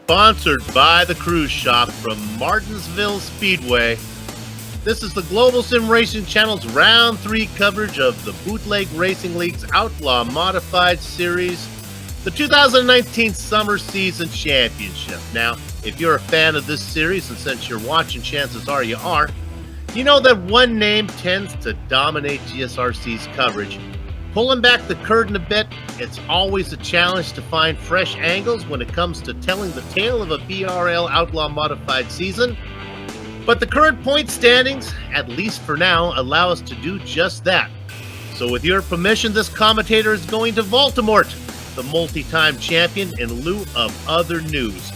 Sponsored by the Cruise Shop from Martinsville Speedway. This is the Global SimRacing Channel's Round 3 coverage of the Bootleg Racing League's Outlaw Modified Series, the 2019 Summer Season Championship. Now, if you're a fan of this series, and since you're watching, chances are you are, you know that one name tends to dominate GSRC's coverage. Pulling back the curtain a bit, it's always a challenge to find fresh angles when it comes to telling the tale of a BRL Outlaw Modified season. But the current point standings, at least for now, allow us to do just that. So with your permission, this commentator is going to Voldemort, the multi-time champion, in lieu of other news.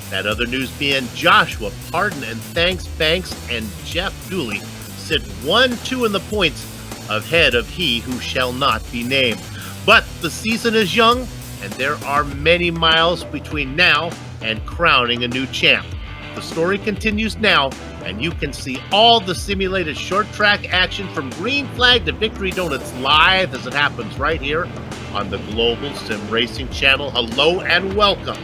That other news being Joshua Pardon and Thanks Banks and Jeff Dooley sit 1-2 in the points ahead of he who shall not be named. But the season is young, and there are many miles between now and crowning a new champ. The story continues now, and you can see all the simulated short track action from green flag to victory donuts live as it happens right here on the Global SimRacing Channel. Hello and welcome.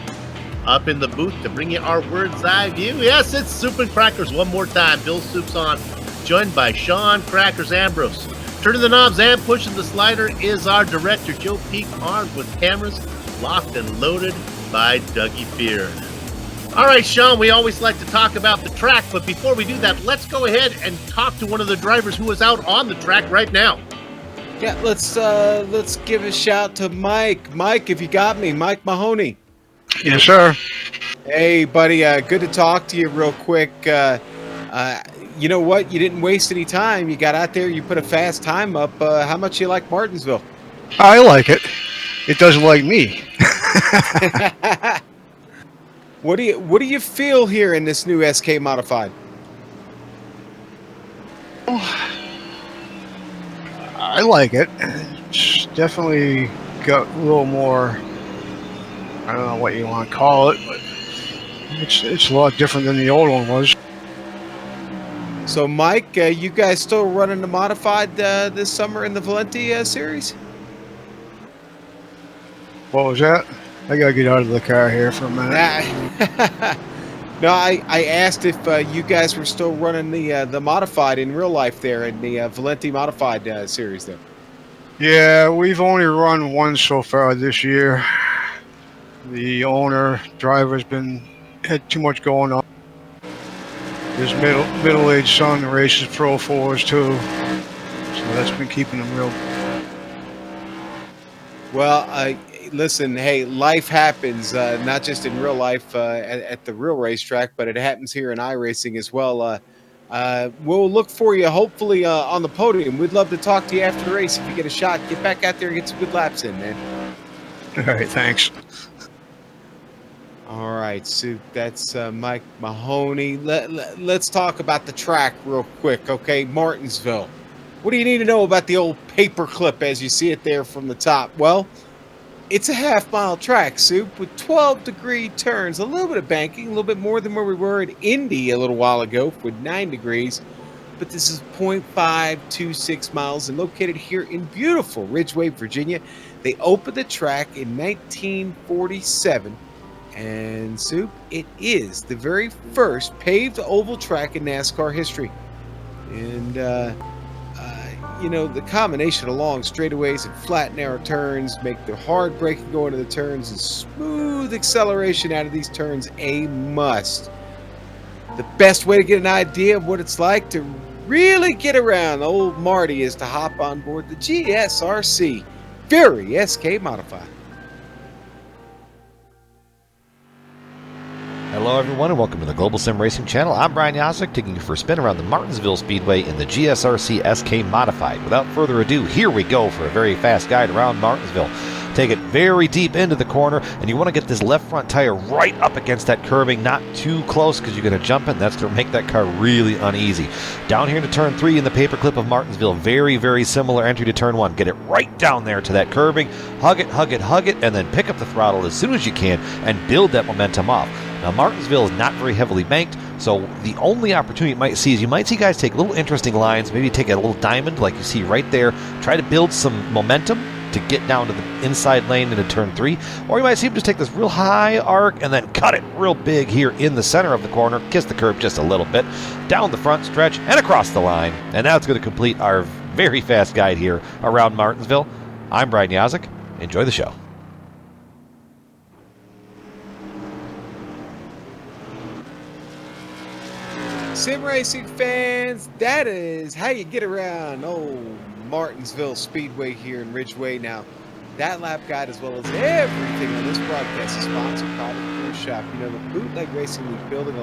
Up in the booth to bring you our bird's eye view. Yes, it's Soup and Crackers one more time. Bill Soup's on, joined by Sean Crackers Ambrose. Turning the knobs and pushing the slider is our director, Joe Peak, armed with cameras, locked and loaded by Dougie Fear. All right, Sean, we always like to talk about the track, but before we do that, let's go ahead and talk to one of the drivers who is out on the track right now. Yeah, let's give a shout to Mike. Mike, if you got me, Mike Mahoney. Yes, sir. Hey, buddy, good to talk to you real quick. You know what? You didn't waste any time. You got out there, you put a fast time up. How much you like Martinsville? I like it. It doesn't like me. What do you feel here in this new SK Modified? I like it. It's definitely got a little more, I don't know what you want to call it, but it's a lot different than the old one was. So, Mike, you guys still running the Modified this summer in the Valenti series? What was that? I gotta get out of the car here for a minute. No, I asked if you guys were still running the Modified in real life there in the Valenti Modified series there. Yeah, we've only run one so far this year. The owner, driver's had too much going on. His middle-aged son races Pro 4s too, so that's been keeping him real. Well, listen, hey, life happens, not just in real life at the real racetrack, but it happens here in iRacing as well. We'll look for you, hopefully, on the podium. We'd love to talk to you after the race. If you get a shot, get back out there and get some good laps in, man. All right, thanks. All right, so that's Mike Mahoney. Let's talk about the track real quick, okay? Martinsville. What do you need to know about the old paperclip as you see it there from the top? Well, it's a half-mile track, Soup, with 12-degree turns, a little bit of banking, a little bit more than where we were at Indy a little while ago with 9 degrees. But this is 0.526 miles and located here in beautiful Ridgeway, Virginia. They opened the track in 1947. And, Soup, it is the very first paved oval track in NASCAR history. And, you know, the combination of long straightaways and flat, narrow turns make the hard braking go into the turns and smooth acceleration out of these turns a must. The best way to get an idea of what it's like to really get around old Marty is to hop on board the GSRC Fury SK Modified. Hello everyone and welcome to the Global SimRacing Channel. I'm Brian Yasek, taking you for a spin around the Martinsville Speedway in the GSRC SK Modified. Without further ado, here we go for a very fast guide around Martinsville. Take it very deep into the corner, and you want to get this left front tire right up against that curbing, not too close because you're going to jump it, and that's going to make that car really uneasy. Down here to turn 3 in the paperclip of Martinsville, very, very similar entry to turn 1. Get it right down there to that curbing, hug it, hug it, hug it, and then pick up the throttle as soon as you can and build that momentum off. Now, Martinsville is not very heavily banked, so the only opportunity you might see is you might see guys take little interesting lines, maybe take a little diamond like you see right there, try to build some momentum, to get down to the inside lane into turn 3, or you might see him just take this real high arc and then cut it real big here in the center of the corner, kiss the curb just a little bit, down the front stretch and across the line. And that's going to complete our very fast guide here around Martinsville. I'm Brian Yazik. Enjoy the show. Sim racing fans, that is how you get around old Martinsville Speedway here in Ridgeway. Now, that lap guide as well as everything on this broadcast is sponsored by the Cruise Shop. You know, the Bootleg Racing League building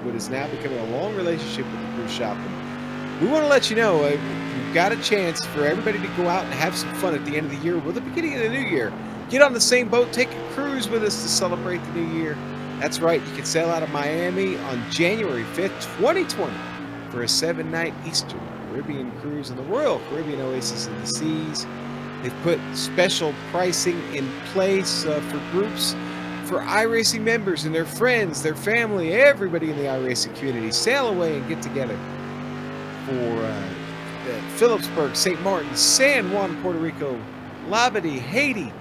what is now becoming a long relationship with the Cruise Shop. And we want to let you know we've got a chance for everybody to go out and have some fun at the end of the year or the beginning of the new year. Get on the same boat, take a cruise with us to celebrate the new year. That's right, you can sail out of Miami on January 5th, 2020 for a 7-night Eastern Caribbean cruise on the Royal Caribbean Oasis of the Seas. They've put special pricing in place for groups, for iRacing members and their friends, their family, everybody in the iRacing community. Sail away and get together for Phillipsburg, St. Martin, San Juan, Puerto Rico, Labadee, Haiti.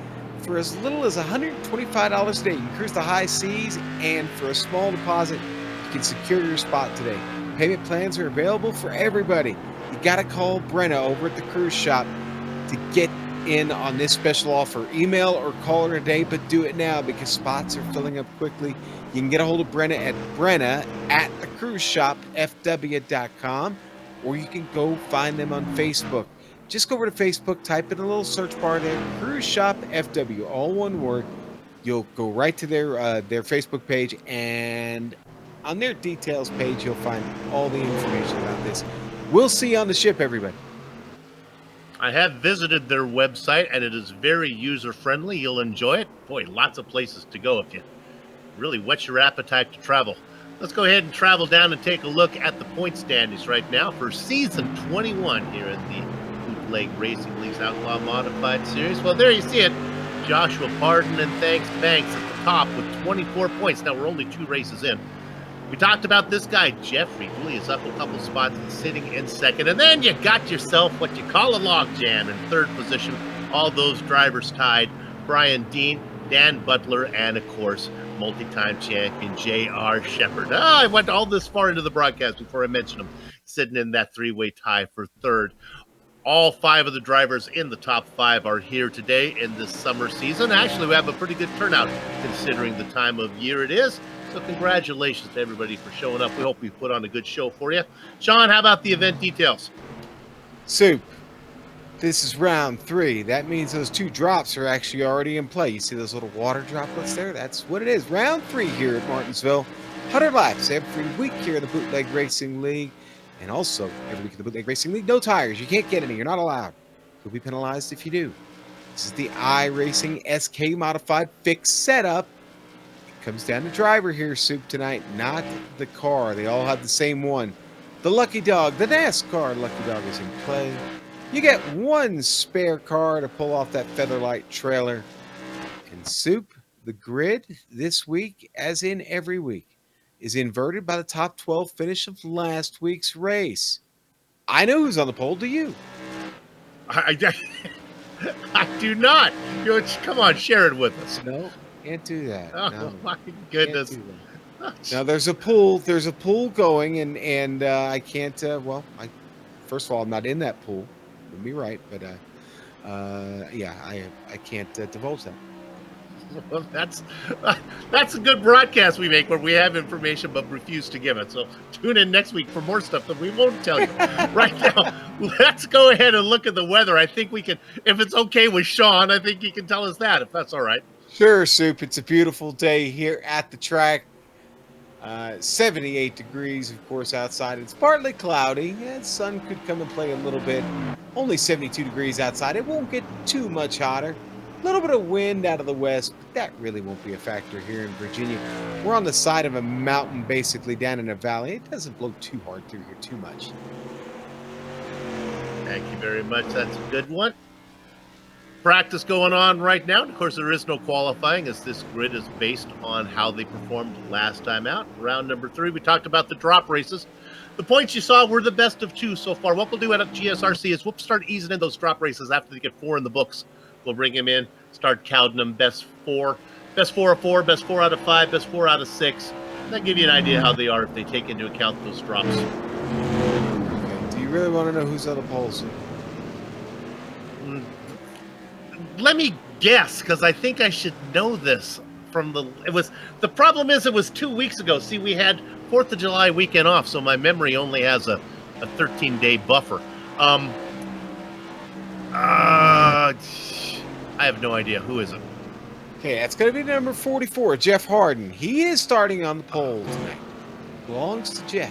For as little as $125 a day, you can cruise the high seas, and for a small deposit, you can secure your spot today. Payment plans are available for everybody. You got to call Brenna over at the Cruise Shop to get in on this special offer. Email or call her today, but do it now because spots are filling up quickly. You can get a hold of Brenna at brenna@thecruiseshopfw.com, or you can go find them on Facebook. Just go over to Facebook, type in a little search bar there, Cruise Shop FW, all one word. You'll go right to their Facebook page, and on their details page, you'll find all the information about this. We'll see you on the ship, everybody. I have visited their website, and it is very user-friendly. You'll enjoy it. Boy, lots of places to go if you really whet your appetite to travel. Let's go ahead and travel down and take a look at the point standings right now for Season 21 here in the Bootleg Racing League's Outlaw Modified Series. Well, there you see it. Joshua Pardon and Thanks Banks at the top with 24 points. Now, we're only 2 races in. We talked about this guy, Jeffrey Dooley, is up a couple spots and sitting in second. And then you got yourself what you call a logjam in third position. All those drivers tied. Brian Dean, Dan Butler, and, of course, multi-time champion J.R. Shepard. I went all this far into the broadcast before I mentioned him, sitting in that 3-way tie for third. All 5 of the drivers in the top 5 are here today in this summer season. Actually, we have a pretty good turnout considering the time of year it is. So congratulations to everybody for showing up. We hope we put on a good show for you. Sean, how about the event details? Soup, this is round 3. That means those 2 drops are actually already in play. You see those little water droplets there? That's what it is. Round 3 here at Martinsville. 100 laps every week here in the Bootleg Racing League. And also, every week in the Bootleg Racing League, no tires. You can't get any. You're not allowed. You'll be penalized if you do. This is the iRacing SK Modified fixed setup. It comes down to driver here, Soup, tonight, not the car. They all have the same one. The Lucky Dog, the NASCAR Lucky Dog is in play. You get 1 spare car to pull off that Featherlight trailer. And Soup, the grid this week, as in every week, is inverted by the top 12 finish of last week's race. I know who's on the pole. Do you? I do not. Come on, share it with us. No, can't do that. Oh, no, my goodness. Now there's a pool. There's a pool going, and I can't. First of all, I'm not in that pool. You'll be right, but yeah, I can't divulge that. Well, that's a good broadcast we make where we have information but refuse to give it. So tune in next week for more stuff that we won't tell you. Right now, let's go ahead and look at the weather. I think we can, if it's okay with Sean, I think he can tell us that, if that's all right. Sure, Soup. It's a beautiful day here at the track. 78 degrees, of course, outside. It's partly cloudy. Yeah, the sun could come and play a little bit. Only 72 degrees outside. It won't get too much hotter. A little bit of wind out of the west, but that really won't be a factor here in Virginia. We're on the side of a mountain, basically down in a valley. It doesn't blow too hard through here, too much. Thank you very much. That's a good one. Practice going on right now. Of course, there is no qualifying as this grid is based on how they performed last time out. Round number 3, we talked about the drop races. The points you saw were the best of 2 so far. What we'll do at GSRC is we'll start easing in those drop races after they get 4 in the books We'll bring him in, start counting them best four of four, best 4 out of 5, best 4 out of 6. That'll give you an idea how they are if they take into account those drops. Okay. Do you really want to know who's on the pole, Sue? Let me guess, because I think I should know this from the problem is it was 2 weeks ago. See, we had 4th of July weekend off, so my memory only has a 13-day buffer. I have no idea. Who is it? Okay, that's going to be number 44, Jeff Harden. He is starting on the pole tonight. Belongs to Jeff.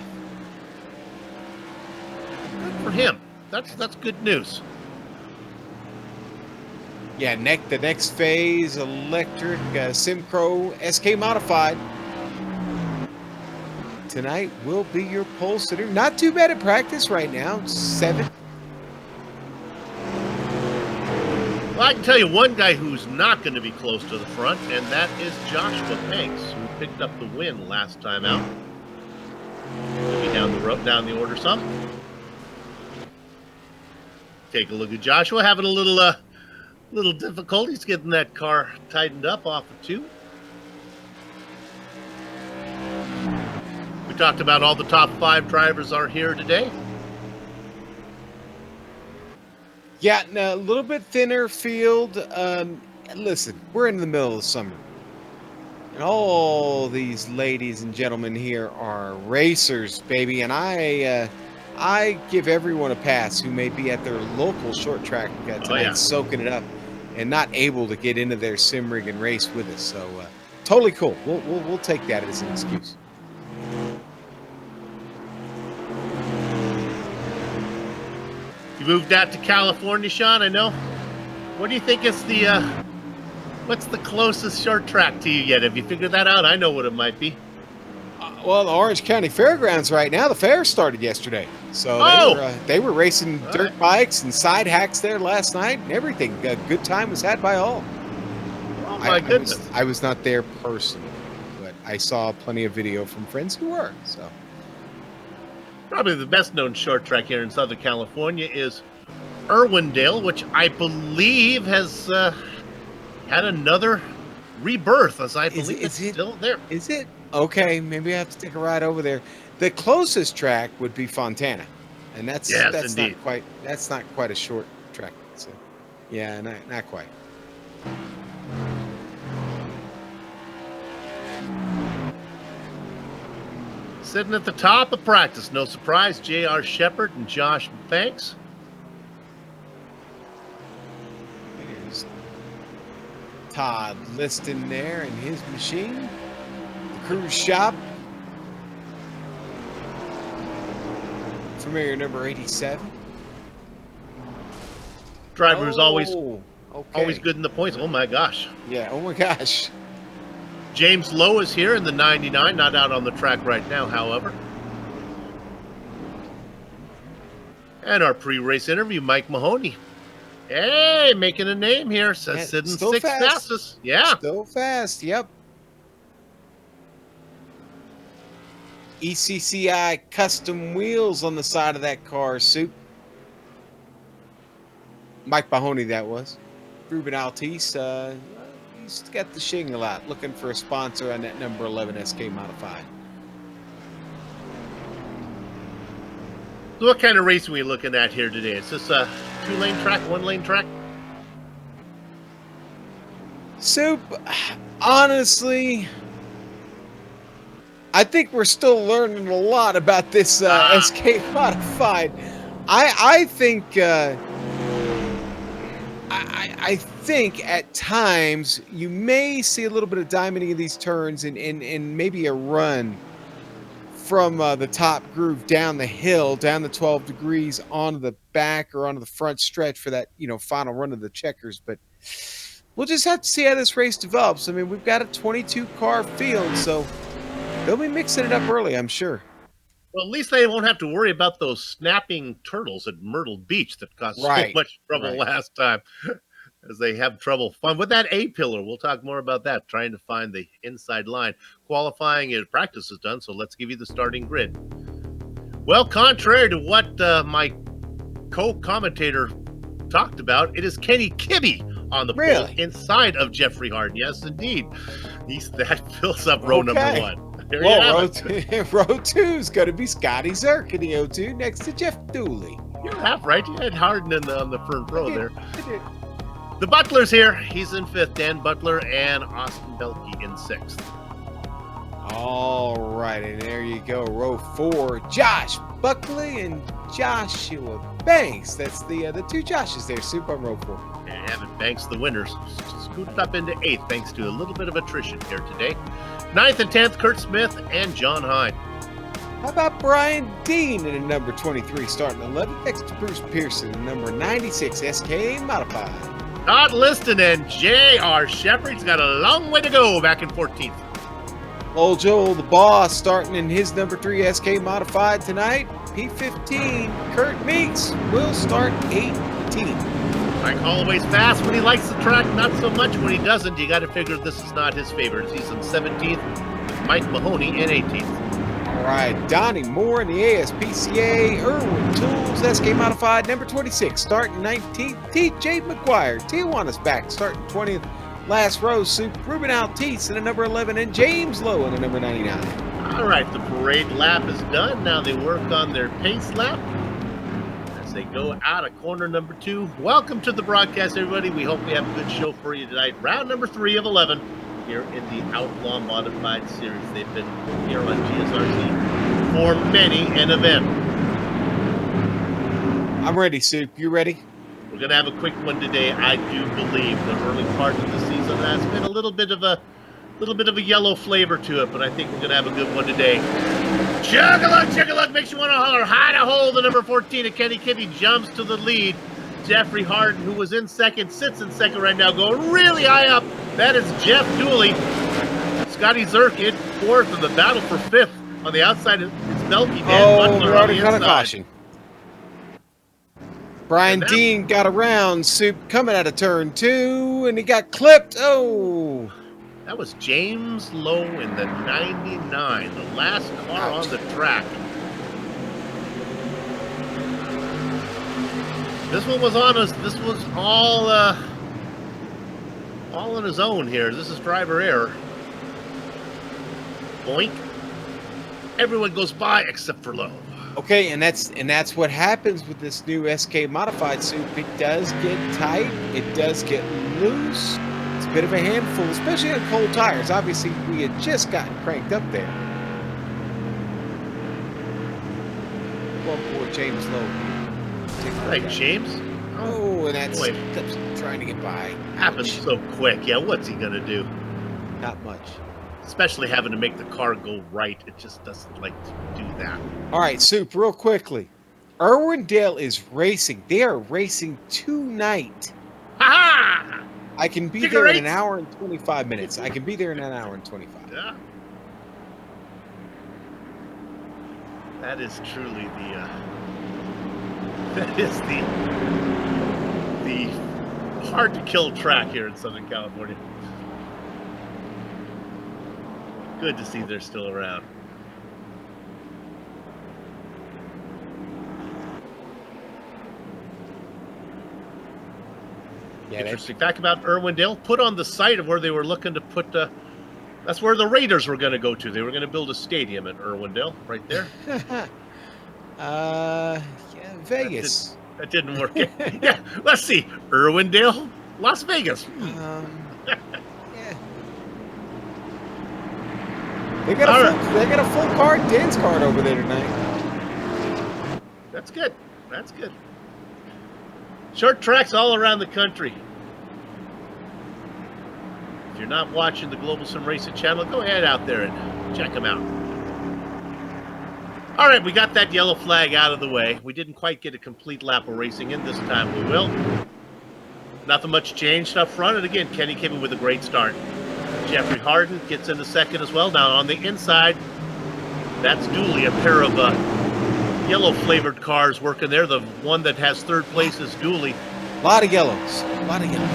Good for him. That's good news. Yeah, the next phase, electric, Simcro, SK Modified. Tonight will be your pole sitter. Not too bad at practice right now. 7th. Well, I can tell you one guy who's not going to be close to the front, and that is Joshua Banks, who picked up the win last time out. He'll be down the road, down the order some. Take a look at Joshua having a little difficulties getting that car tightened up off of 2. We talked about all the top 5 drivers are here today. Yeah, a little bit thinner field. Listen, we're in the middle of summer. And all these ladies and gentlemen here are racers, baby. And I give everyone a pass who may be at their local short track tonight, soaking it up and not able to get into their sim rig and race with us. So totally cool. We'll take that as an excuse. You moved out to California, Sean, I know. What do you think is what's the closest short track to you yet? Have you figured that out? I know what it might be. Well, the Orange County Fairgrounds right now, the fair started yesterday. So they were racing dirt bikes and side hacks there last night and everything. A good time was had by all. Oh, my goodness. I was not there personally, but I saw plenty of video from friends who were. So. Probably the best known short track here in Southern California is Irwindale, which I believe has had another rebirth, as I believe it's still there. Is it? Okay, maybe I have to take a ride over there. The closest track would be Fontana, and that's not quite a short track. So, yeah, not quite. Sitting at the top of practice, no surprise, J.R. Shepard and Josh Banks. There's Todd Liston there in his machine. The cruise shop. Familiar number 87. Driver's always good in the points. Oh my gosh. Yeah, oh my gosh. James Lowe is here in the 99, not out on the track right now, however. And our pre-race interview, Mike Mahoney. Hey, making a name here. Says sitting 6th fastest. Yeah. Still fast, yep. ECCI custom wheels on the side of that car, Soup. Mike Mahoney, that was. Ruben Altice, he's got the shingle out, looking for a sponsor on that number 11 SK Modified. So what kind of race are we looking at here today? Is this a 2-lane track, 1-lane track? Soup, honestly, I think we're still learning a lot about this SK Modified. I think I think at times you may see a little bit of diamonding of these turns and maybe a run from the top groove down the hill, down the 12 degrees onto the back or onto the front stretch for that, final run of the checkers. But we'll just have to see how this race develops. I mean, we've got a 22-car field, so they'll be mixing it up early, I'm sure. Well, at least they won't have to worry about those snapping turtles at Myrtle Beach that caused so much trouble last time, as they have trouble with that A-pillar. We'll talk more about that, trying to find the inside line. Qualifying and practice is done, so let's give you the starting grid. Well, contrary to what my co-commentator talked about, it is Kenny Kibbe on the Really? pole inside of Jeffrey Harden. Yes, indeed. That fills up row number Okay. one. There you Well, have it. row two is going to be Scotty Zerk in the O2 next to Jeff Dooley. You're half right. You had Harden on the front row there. I did. The Butler's here. He's in fifth. Dan Butler and Austin Belkey in sixth. All right, and there you go. Row four, Josh Buckley and Joshua Banks. That's the two Joshes there. Soup on row four. And Evan Banks, the winners, scooted up into eighth thanks to a little bit of attrition here today. Ninth and 10th, Kurt Smith and John Hyde. How about Brian Dean in the number 23, starting 11th, next to Bruce Pearson in number 96, SK Modified. Todd Liston and J.R. Shepard's got a long way to go back in 14th. Old Joel the Boss starting in his number 3 SK Modified tonight. P15, Kurt Meeks will start 18th. Mike Holloway's fast when he likes the track, not so much when he doesn't. You got to figure this is not his favorite. He's in 17th, Mike Mahoney in 18th. All right, Donnie Moore in the ASPCA, Irwin Tools, SK Modified, number 26, starting 19th, TJ McGuire, Tijuana's back, starting 20th, last row, Soup, Ruben Altice in the number 11, and James Lowe in the number 99. All right, the parade lap is done. Now they work on their pace lap as they go out of corner number 2. Welcome to the broadcast, everybody. We hope we have a good show for you tonight. Round number 3 of 11. Here in the Outlaw Modified Series. They've been here on GSRC for many an event. I'm ready, Soup. You ready? We're going to have a quick one today. I do believe the early part of the season has been a little bit of a yellow flavor to it, but I think we're going to have a good one today. Chug-a-luck makes you want to holler. Hide a hole. The number 14 of Kenny Kitty jumps to the lead. Jeffrey Harden, who was in second, sits in second right now, going really high up. That is Jeff Dooley. Scotty Zerk in fourth, and the battle for fifth on the outside is Belkey. Dan Butler on the inside. Caution. Brian Dean got around, Soup coming out of turn 2, and he got clipped. Oh! That was James Lowe in the 99, the last car on the track. This one was on us. This was all on his own here. This is driver error. Boink. Everyone goes by except for Lowe. Okay, and that's what happens with this new SK Modified Soup. It does get tight. It does get loose. It's a bit of a handful, especially on cold tires. Obviously, we had just gotten cranked up there. Well, poor James Lowe. Right, James. Oh, and that's trying to get by. Happens so quick. Yeah, what's he gonna do? Not much. Especially having to make the car go right. It just doesn't like to do that. All right, Soup, real quickly. Irwindale is racing. They are racing tonight. Ha-ha! I can be Figure there in eight. an hour and 25 minutes. I can be there in an hour and 25. Yeah. That is truly the hard to kill track here in Southern California. Good to see they're still around. Yeah, interesting fact about Irwindale, put on the site of where they were looking to put that's where the Raiders were going to go to. They were going to build a stadium in Irwindale right there. Yeah, Vegas. That didn't work. Yeah, let's see. Irwindale, Las Vegas. Yeah. They got a full card dance card over there tonight. That's good. That's good. Short tracks all around the country. If you're not watching the Global SimRacing Channel, go ahead out there and check them out. All right, we got that yellow flag out of the way. We didn't quite get a complete lap of racing in. This time we will. Nothing much changed up front. And again, Kenny came in with a great start. Jeffrey Harden gets into second as well. Now on the inside, that's Dooley, a pair of yellow flavored cars working there. The one that has third place is Dooley. A lot of yellows. A lot of yellows.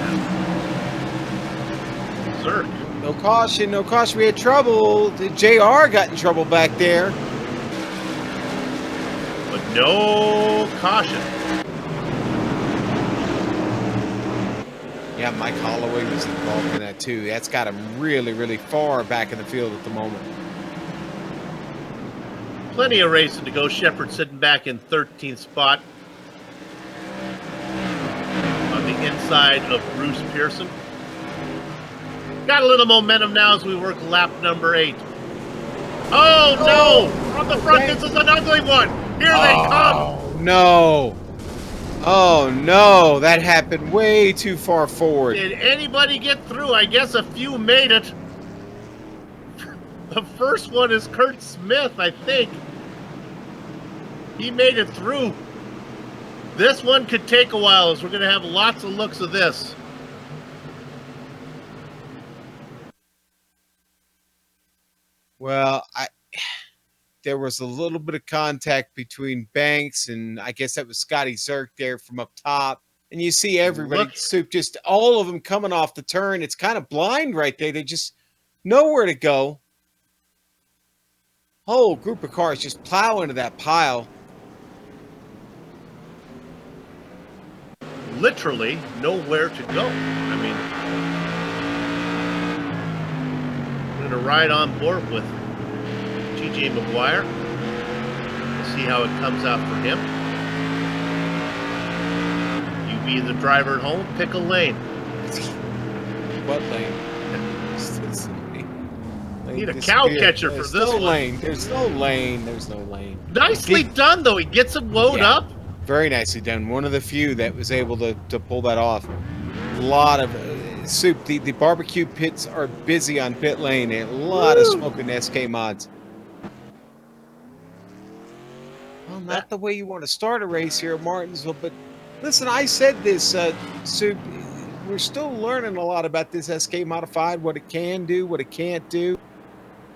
Sir. No caution. No caution. We had trouble. JR got in trouble back there. But no caution. Yeah, Mike Holloway was involved in that too. That's got him really, really far back in the field at the moment. Plenty of racing to go. Shepard sitting back in 13th spot on the inside of Bruce Pearson. Got a little momentum now as we work lap number 8. Oh, no! From the front, this is an ugly one. Here they come. Oh, no. Oh, no. That happened way too far forward. Did anybody get through? I guess a few made it. The first one is Kurt Smith, I think. He made it through. This one could take a while, as we're going to have lots of looks of this. Well, there was a little bit of contact between Banks and I guess that was Scotty Zerk there from up top. And you see everybody, Soup, just all of them coming off the turn. It's kind of blind right there. They just nowhere to go. Whole group of cars just plow into that pile. Literally nowhere to go. I mean, we're going to ride on board with TJ McGuire. We'll see how it comes out for him. You be the driver at home, pick a lane. What lane? Need a cow catcher for this one. Lane. There's no lane. There's no lane. Nicely done, though. He gets him wound up. Very nicely done. One of the few that was able to pull that off. A lot of Soup. The barbecue pits are busy on pit lane. A lot of smoking SK mods. Well, not the way you want to start a race here at Martinsville, but listen, I said this, Soup. We're still learning a lot about this SK Modified, what it can do, what it can't do.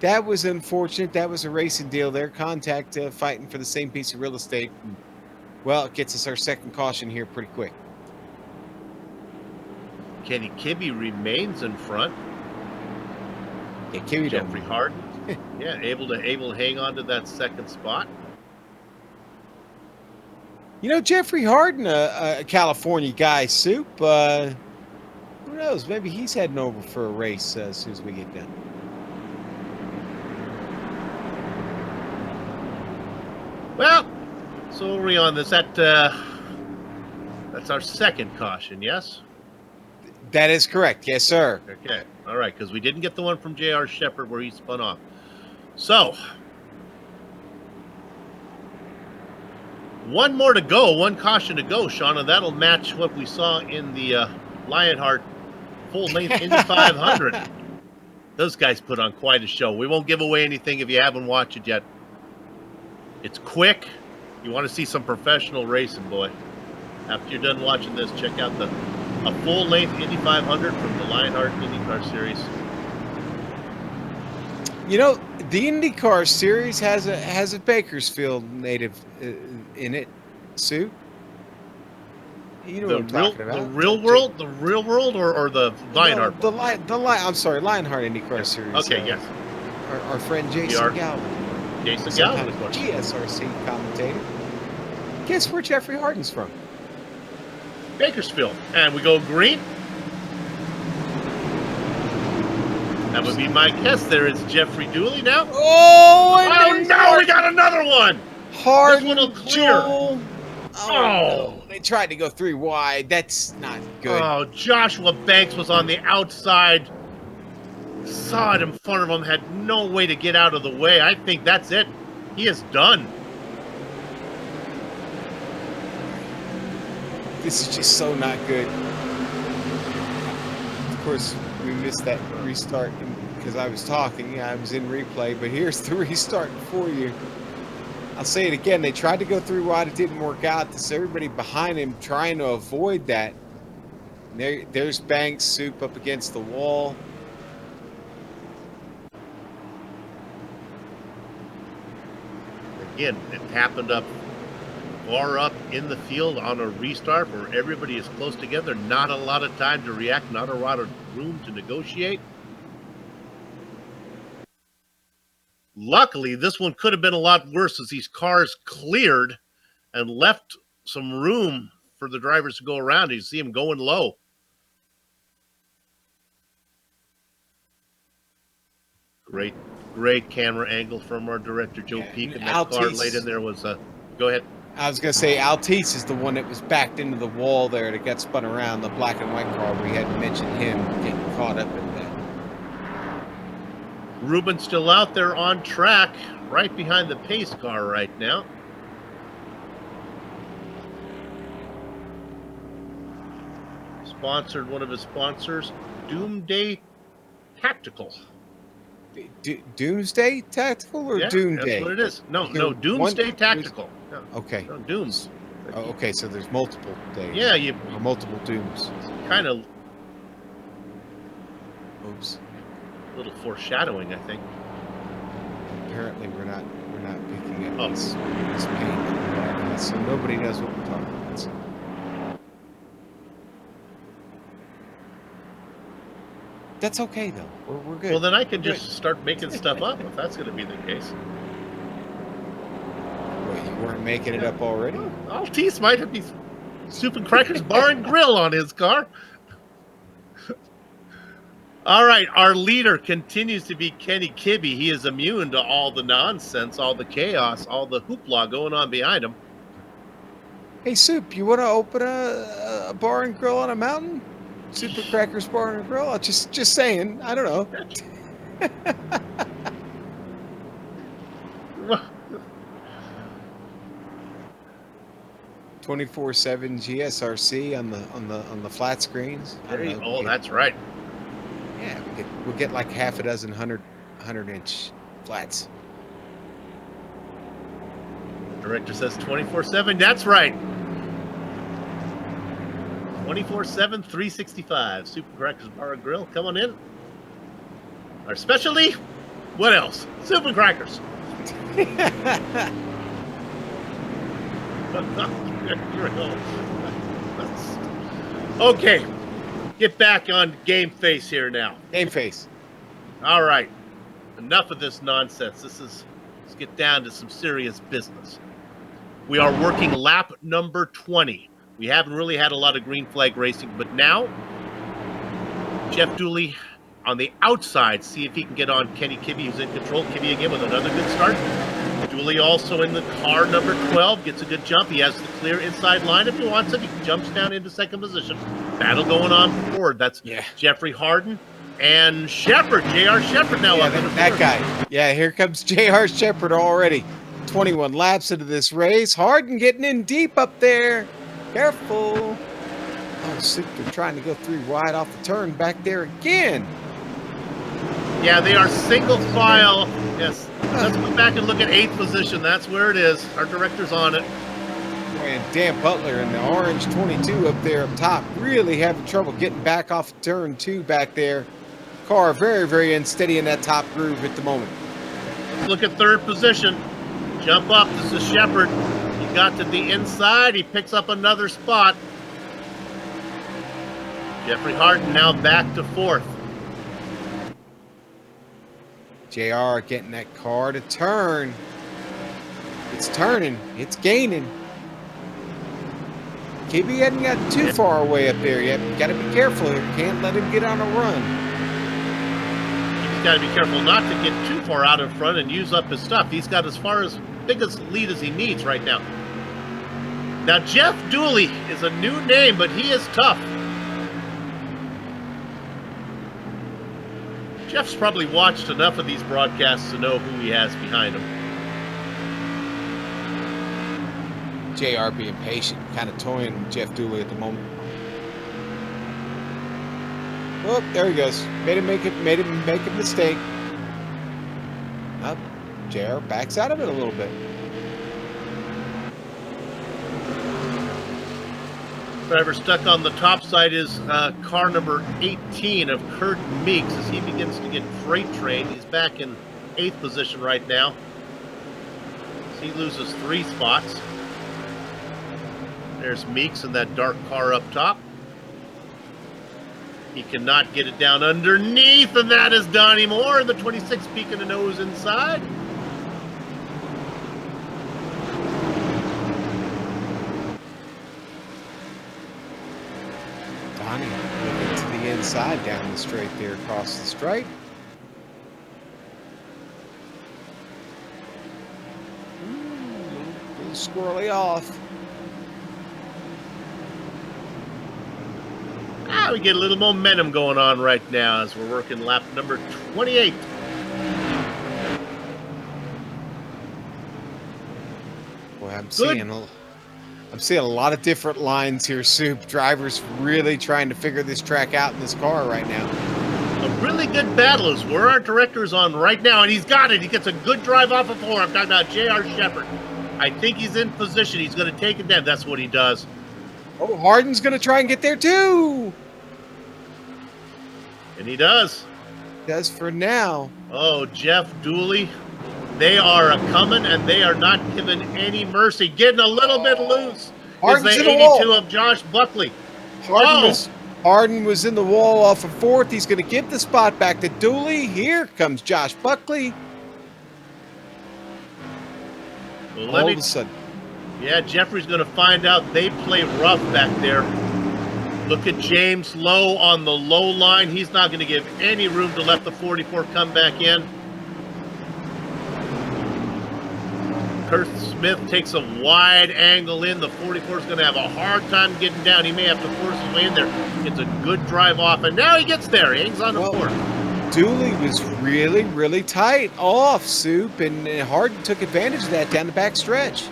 That was unfortunate. That was a racing deal there. Contact fighting for the same piece of real estate. Well, it gets us our second caution here pretty quick. Kenny Kibbe remains in front. Yeah, Kibbe Jeffrey Harden, yeah, able to hang on to that second spot. You know, Jeffrey Harden, a California guy, Soup. Who knows? Maybe he's heading over for a race as soon as we get done. Well, so what are we on this? That's our second caution, yes? That is correct. Yes, sir. Okay. All right, because we didn't get the one from J.R. Shepard where he spun off. So, one more to go, one caution to go, Sean, and that'll match what we saw in the Lionheart full-length Indy 500. Those guys put on quite a show. We won't give away anything if you haven't watched it yet. It's quick. You want to see some professional racing, boy. After you're done watching this, check out a full-length Indy 500 from the Lionheart IndyCar Series. You know, the IndyCar Series has a Bakersfield native in it, Sue. You know what I'm talking about. The real world, or the Lionheart? No, I'm sorry, Lionheart IndyCar Series. Okay, yes. Our friend Jason Galvin. Jason Galvin, of course. GSRC commentator. Guess where Jeffrey Harden's from? Bakersfield. And we go green. That would be my guess. There is Jeffrey Dooley now. Oh no, we got another one. Harden, this one will clear. Joel. No. They tried to go 3 wide. That's not good. Oh, Joshua Banks was on the outside. Saw it in front of him. Had no way to get out of the way. I think that's it. He is done. This is just so not good. Of course, we missed that restart because I was talking. I was in replay, but here's the restart for you. I'll say it again. They tried to go 3 wide. It didn't work out. There's everybody behind him trying to avoid that. There's Banks, Soup up against the wall. Again, it happened far up in the field on a restart where everybody is close together. Not a lot of time to react. Not a lot of room to negotiate. Luckily, this one could have been a lot worse as these cars cleared and left some room for the drivers to go around. You see them going low. Great camera angle from our director, Joe Peak. And that car laid in there was go ahead. I was going to say Altice is the one that was backed into the wall there that got spun around, the black and white car. We hadn't mentioned him getting caught up in that. Ruben's still out there on track, right behind the pace car right now. Sponsored, one of his sponsors, Doomsday Tactical. Doomsday Tactical or Doomsday? That's what it is. No, Doomsday Tactical. No, okay. No, Dooms. Oh, okay, so there's multiple days. Yeah, or multiple Dooms. Kind of. Oops. A little foreshadowing, I think. Apparently, we're not picking up this paint, so nobody knows what we're talking about. So. That's okay though. We're good. Well, then I can just start making stuff up if that's going to be the case. Wait, you weren't making it up already? Well, Altice might have these Soup and Crackers Bar and Grill on his car. All right, our leader continues to be Kenny Kibbe. He is immune to all the nonsense, all the chaos, all the hoopla going on behind him. Hey, Soup, you want to open a bar and grill on a mountain? Super Crackers Bar and Grill? Just saying. I don't know. 24/7 GSRC on the flat screens. Oh, that's right. Yeah, we'll get like half a dozen 100-inch flats. Director says 24/7. That's right. 24/7, 365. Super Crackers Bar and Grill. Come on in. Our specialty? What else? Super Crackers. Okay. Get back on game face here now. Game face. All right. Enough of this nonsense. Let's get down to some serious business. We are working lap number 20. We haven't really had a lot of green flag racing, but now Jeff Dooley on the outside, see if he can get on Kenny Kibbe, who's in control. Kibbe again with another good start. Dooley also in the car number 12, gets a good jump. He has the clear inside line if he wants it. He jumps down into second position. Battle going on forward. That's Jeffrey Harden and Shepard, J.R. Shepard now up in the that guy. Yeah, here comes J.R. Shepard already. 21 laps into this race. Harden getting in deep up there. Careful. Oh, Soup, they're trying to go 3 wide off the turn back there again. Yeah, they are single file. Yes. Let's go back and look at 8th position. That's where it is. Our director's on it. And Dan Butler in the orange 22 up there up top, really having trouble getting back off of turn 2 back there. Car very, very unsteady in that top groove at the moment. Let's look at 3rd position. Jump up. This is Shepard. He got to the inside. He picks up another spot. Jeffrey Harden now back to 4th. JR getting that car to turn. It's turning. It's gaining. Kibbe hadn't gotten too far away up there yet. Got to be careful here. Can't let him get on a run. He's got to be careful not to get too far out in front and use up his stuff. He's got as big a lead as he needs right now. Now, Jeff Dooley is a new name, but he is tough. Jeff's probably watched enough of these broadcasts to know who he has behind him. JR being patient, kind of toying with Jeff Dooley at the moment. Oh, there he goes. Made him make a mistake. Up, JR backs out of it a little bit. Driver stuck on the top side is car number 18 of Kurt Meeks as he begins to get freight trained. He's back in 8th position right now. So he loses 3 spots. There's Meeks in that dark car up top. He cannot get it down underneath, and that is Donnie Moore, the 26 peeking the nose inside. Donnie looking to the inside down the straight there across the stripe. squirrely off. We get a little momentum going on right now as we're working lap number 28. Boy, I'm seeing a lot of different lines here, Soup. Drivers really trying to figure this track out in this car right now. A really good battle is where our director's on right now, and he's got it. He gets a good drive off of 4. I'm talking about J.R. Shepard. I think he's in position. He's going to take it down. That's what he does. Oh, Harden's going to try and get there too. And he does. Does for now. Oh, Jeff Dooley. They are a-coming, and they are not giving any mercy. Getting a little bit loose. Harden's is in the the 82 wall. of Josh Buckley. Harden was in the wall off of 4th. He's going to give the spot back to Dooley. Here comes Josh Buckley. Well, All of a sudden. Yeah, Jeffrey's going to find out they play rough back there. Look at James Lowe on the low line. He's not going to give any room to let the 44 come back in. Kurt Smith takes a wide angle in. The 44 is going to have a hard time getting down. He may have to force his way in there. Gets a good drive off, and now he gets there. He hangs on to 4th. Dooley was really, really tight off, Soup, and Harden took advantage of that down the back stretch.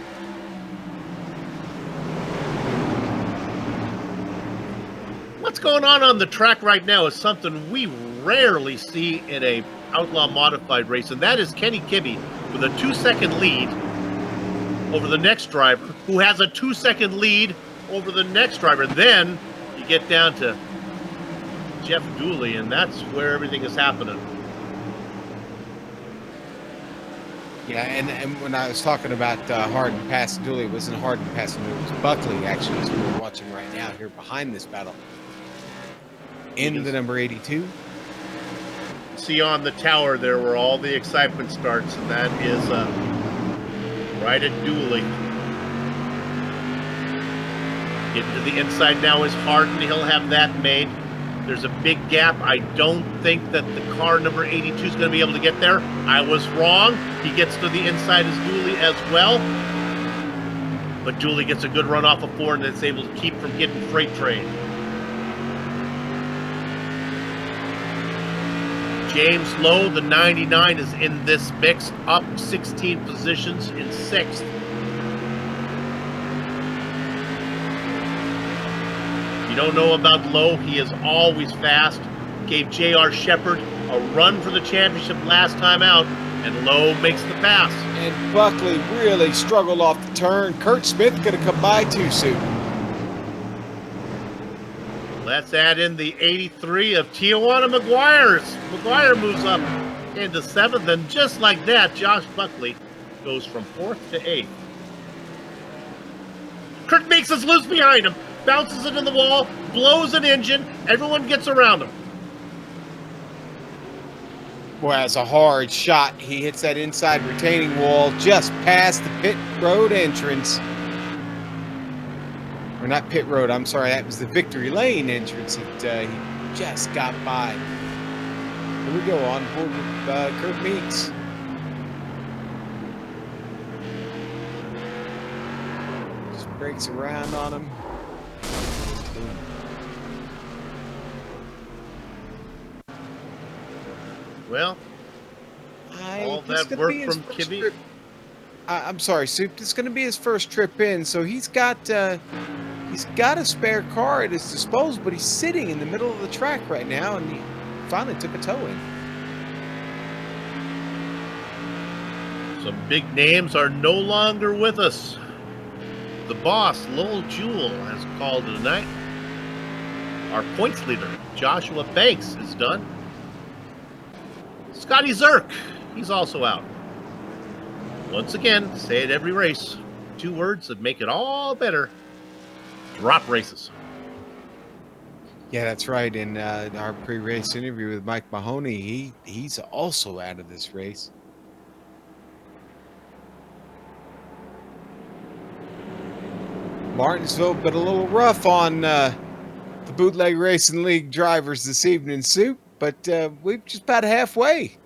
What's going on the track right now is something we rarely see in a Outlaw Modified race, and that is Kenny Kibbe with a 2-second lead over the next driver, who has a 2-second lead over the next driver. Then you get down to Jeff Dooley, and that's where everything is happening. Yeah, and when I was talking about Harden passing Dooley, it wasn't Harden passing Dooley, it was Buckley, actually, as we're watching right now here behind this battle. In the number 82. See on the tower there where all the excitement starts, and that is right at Dooley. Getting to the inside now is Harden. He'll have that made. There's a big gap. I don't think that the car number 82 is going to be able to get there. I was wrong. He gets to the inside as Dooley as well. But Dooley gets a good run off of 4 and it's able to keep from getting freight train. James Lowe, the 99, is in this mix, up 16 positions in 6th. If you don't know about Lowe, he is always fast. Gave J.R. Shepard a run for the championship last time out, and Lowe makes the pass. And Buckley really struggled off the turn. Kurt Smith going to come by too soon. Let's add in the 83 of Tijuana McGuire moves up into 7th, and just like that, Josh Buckley goes from 4th to 8th. Kurt makes us loose behind him, bounces it in the wall, blows an engine, everyone gets around him. Boy, that's a hard shot. He hits that inside retaining wall just past the pit road entrance. Or not pit road, I'm sorry, that was the Victory Lane entrance that he just got by. Here we go, on board with Kurt Meeks. Just breaks around on him. Well, all that work from Kibbe. I'm sorry, Soup. This is going to be his first trip in, so he's got a spare car at his disposal, but he's sitting in the middle of the track right now, and he finally took a tow in. Some big names are no longer with us. The boss, Lowell Jewell, has called it a night. Our points leader, Joshua Banks, is done. Scotty Zirk, he's also out. Once again, say it every race. 2 words that make it all better. Drop races. Yeah, that's right. In our pre-race interview with Mike Mahoney, he's also out of this race. Martinsville, but a little rough on the Bootleg Racing League drivers this evening, Soup. But we're just about halfway.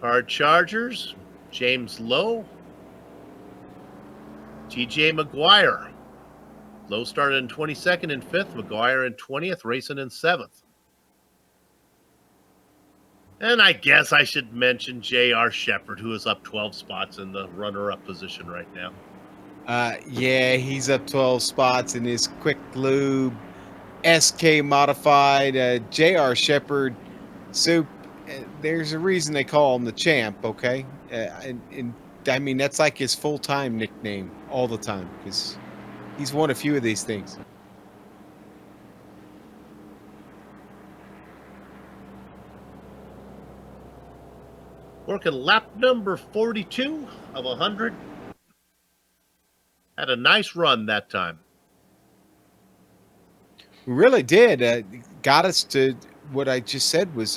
Hard Chargers, James Lowe, TJ McGuire. Low started in 22nd and 5th. McGuire in 20th, racing in 7th. And I guess I should mention J.R. Shepard, who is up 12 spots in the runner-up position right now. Yeah, he's up 12 spots in his quick lube SK modified J.R. Shepard soup. There's a reason they call him the champ, okay? And I mean, that's like his full-time nickname all the time because he's won a few of these things. Working lap number 42 of 100. Had a nice run that time. We really did. Got us to what I just said was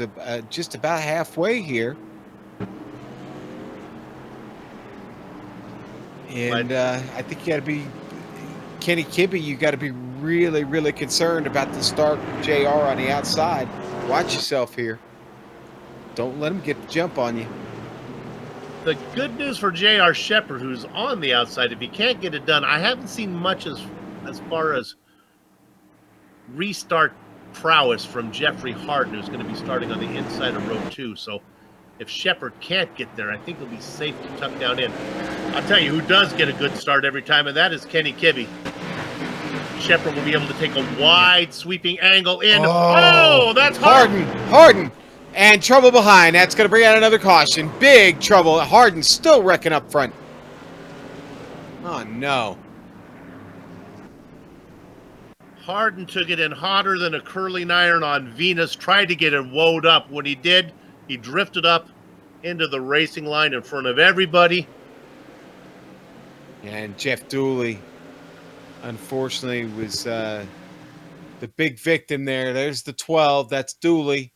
just about halfway here. And I think you got to be, Kenny Kibbe, you got to be really, really concerned about the start JR on the outside. Watch yourself here. Don't let him get the jump on you. The good news for J.R. Shepard, who's on the outside, if he can't get it done, I haven't seen much as far as restart prowess from Jeffrey Harden, who's going to be starting on the inside of row 2. So if Shepard can't get there, I think he'll be safe to tuck down in. I'll tell you who does get a good start every time, and that is Kenny Kibbe. Shepard will be able to take a wide sweeping angle in. Oh, that's Harden. Harden. And trouble behind. That's going to bring out another caution. Big trouble. Harden still wrecking up front. Oh, no. Harden took it in hotter than a curling iron on Venus. Tried to get it woed up. When he did, he drifted up into the racing line in front of everybody. And Jeff Dooley, unfortunately, was the big victim there. There's the 12. That's Dooley.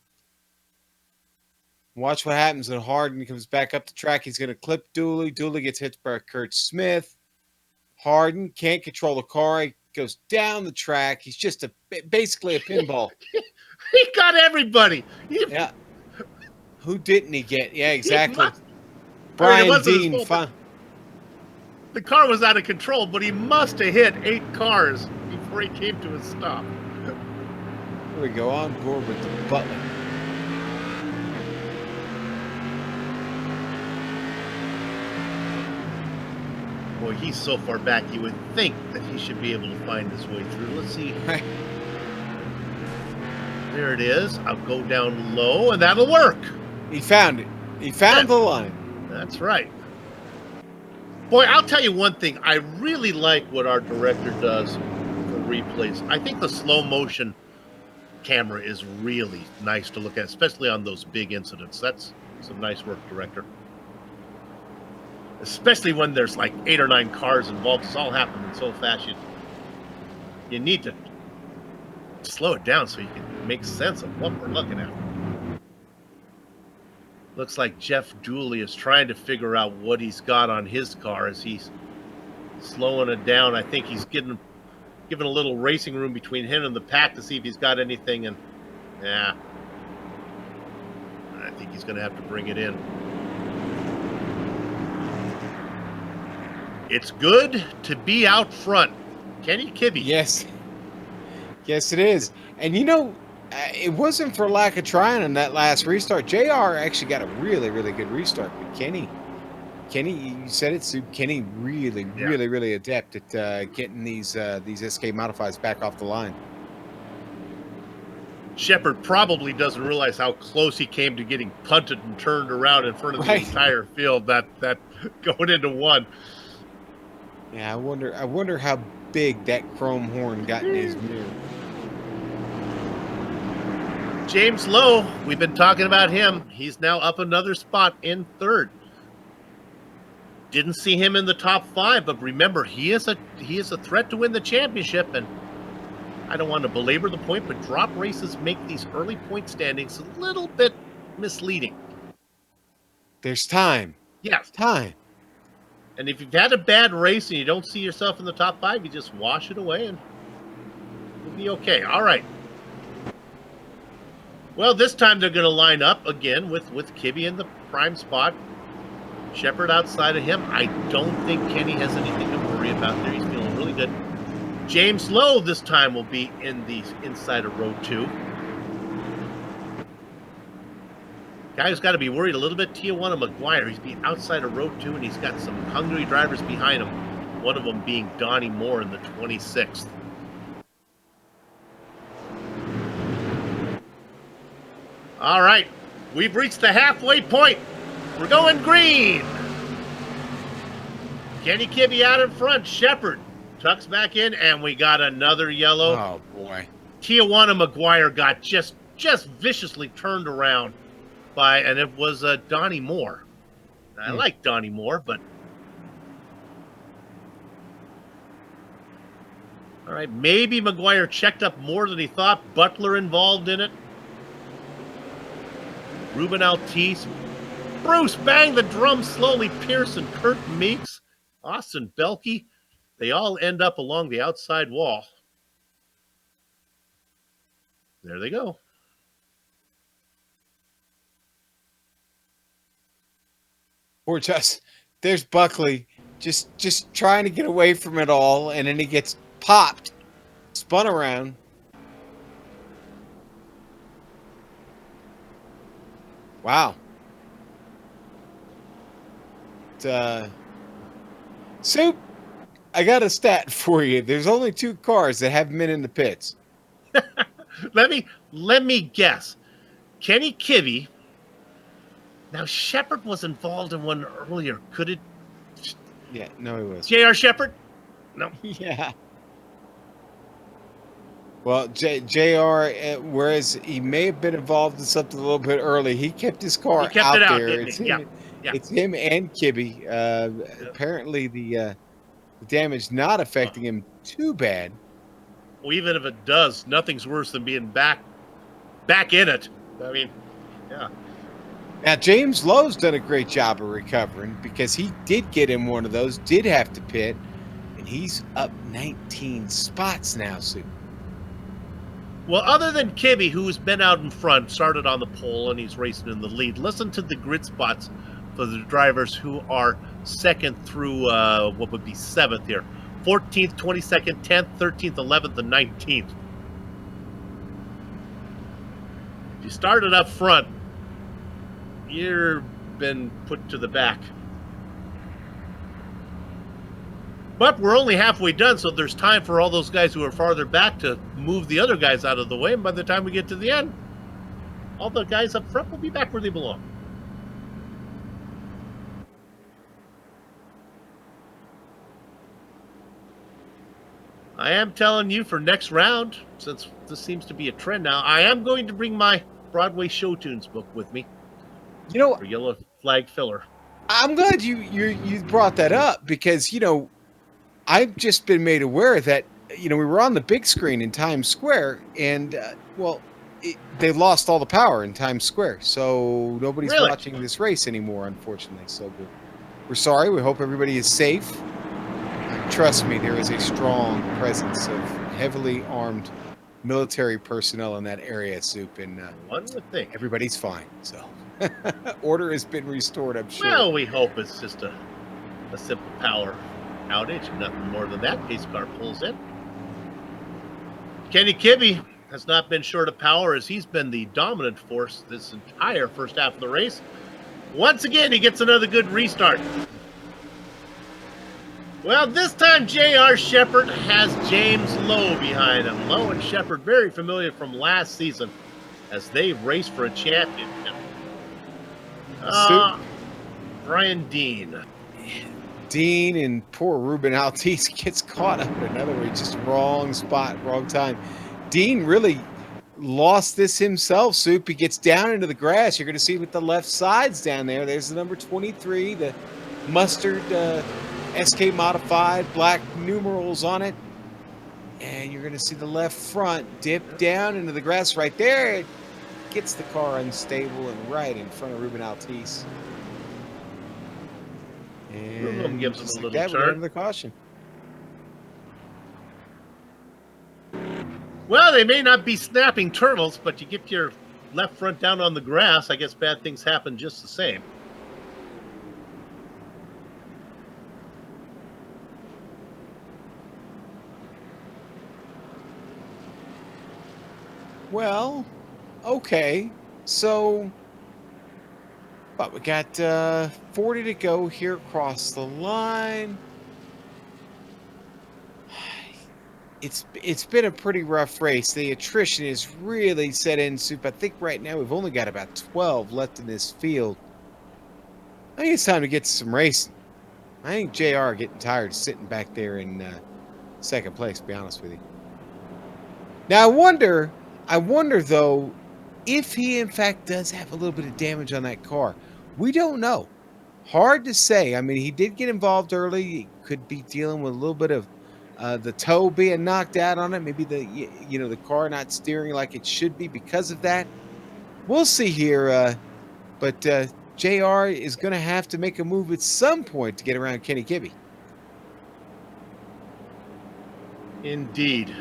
Watch what happens when Harden comes back up the track. He's going to clip Dooley. Dooley gets hit by Kurt Smith. Harden can't control the car. He goes down the track. He's just basically a pinball. He got everybody. Yeah. Who didn't he get? Yeah, exactly. Brian Dean. The car was out of control, but he must have hit 8 cars before he came to a stop. Here we go, on board with the Butler. Boy, he's so far back, you would think that he should be able to find his way through. Let's see. There it is. I'll go down low, and that'll work. He found it. He found the line. That's right. Boy, I'll tell you one thing. I really like what our director does for replays. I think the slow motion camera is really nice to look at, especially on those big incidents. That's some nice work, director. Especially when there's like 8 or 9 cars involved. It's all happening so fast. You need to slow it down so you can make sense of what we're looking at. Looks like Jeff Dooley is trying to figure out what he's got on his car as he's slowing it down. I think he's giving a little racing room between him and the pack to see if he's got anything. And yeah, I think he's going to have to bring it in. It's good to be out front. Kenny Kibbe. Yes. Yes, it is. And you know, it wasn't for lack of trying on that last restart. JR actually got a really, really good restart. But Kenny, you said it, Sue. Kenny really adept at getting these SK modifieds back off the line. Shepard probably doesn't realize how close he came to getting punted and turned around in front of the entire field. That going into one. Yeah, I wonder how big that chrome horn got in his mirror. James Lowe, we've been talking about him. He's now up another spot in 3rd. Didn't see him in the top 5, but remember, he is a threat to win the championship. And I don't want to belabor the point, but drop races make these early point standings a little bit misleading. There's time. Yes, time. And if you've had a bad race and you don't see yourself in the top 5, you just wash it away and you'll be okay. All right. Well, this time they're going to line up again with Kibbe in the prime spot. Shepard outside of him. I don't think Kenny has anything to worry about there. He's feeling really good. James Lowe this time will be in the inside of row 2. Guy who's got to be worried a little bit, Tijuana McGuire. He's being outside of row 2, and he's got some hungry drivers behind him. One of them being Donnie Moore in the 26th. All right, we've reached the halfway point. We're going green. Kenny Kibbe out in front. Shepard tucks back in, and we got another yellow. Oh, boy. Tijuana McGuire got just viciously turned around by, and it was Donnie Moore. I like Donnie Moore, but all right, maybe McGuire checked up more than he thought. Butler involved in it. Ruben Altice. Bruce banged the drum slowly. Pearson, Kurt Meeks, Austin Belke. They all end up along the outside wall. There they go. Poor Just. There's Buckley just trying to get away from it all, and then he gets popped, spun around. Wow. Soup, I got a stat for you. There's only 2 cars that haven't been in the pits. Let me guess. Kenny Kibbe. Now Shepard was involved in one earlier. Could it? Yeah, no, he was. J.R. Shepard? No. Yeah. Well, JR, whereas he may have been involved in something a little bit early, he kept his car out there. It's him, it's him and Kibbe. Apparently, the damage not affecting him too bad. Well, even if it does, nothing's worse than being back in it. I mean, yeah. Now, James Lowe's done a great job of recovering because he did get in one of those, did have to pit, and he's up 19 spots now, Sue. Well, other than Kibbe, who's been out in front, started on the pole, and he's racing in the lead, listen to the grid spots for the drivers who are second through what would be 7th here. 14th, 22nd, 10th, 13th, 11th, and 19th. If you started up front, you've been put to the back. But we're only halfway done, so there's time for all those guys who are farther back to move the other guys out of the way, and by the time we get to the end, all the guys up front will be back where they belong. I am telling you for next round, since this seems to be a trend now, I am going to bring my Broadway show tunes book with me. You know, for yellow flag filler. I'm glad you brought that up because, you know, I've just been made aware that, you know, we were on the big screen in Times Square and, they lost all the power in Times Square. So nobody's watching this race anymore, unfortunately. So we're sorry. We hope everybody is safe. Trust me, there is a strong presence of heavily armed military personnel in that area, Soup, and one would think everybody's fine. So order has been restored, I'm sure. Well, we hope it's just a simple power outage, nothing more than that. Pace car pulls in. Kenny Kibbe has not been short of power as he's been the dominant force this entire first half of the race. Once again, he gets another good restart. Well, this time J.R. Shepard has James Lowe behind him. Lowe and Shepard very familiar from last season as they raced for a championship. Brian Dean. Dean and poor Ruben Altice gets caught up in another way. Just wrong spot, wrong time. Dean really lost this himself, Soup. He gets down into the grass. You're going to see with the left sides down there. There's the number 23, the mustard SK modified, black numerals on it. And you're going to see the left front dip down into the grass right there. It gets the car unstable and right in front of Ruben Altice. And gives him a little turn. The caution. Well, they may not be snapping turtles, but you get your left front down on the grass. I guess bad things happen just the same. Well, okay. So, but we got 40 to go here across the line. It's been a pretty rough race. The attrition is really set in soup. I think right now we've only got about 12 left in this field. I think it's time to get to some racing. I think JR getting tired of sitting back there in second place, to be honest with you. Now I wonder though, if he in fact does have a little bit of damage on that car. We don't know. Hard to say. I mean, he did get involved early. He could be dealing with a little bit of the toe being knocked out on it. Maybe the car not steering like it should be because of that. We'll see here. But JR is going to have to make a move at some point to get around Kenny Kibbe. Indeed.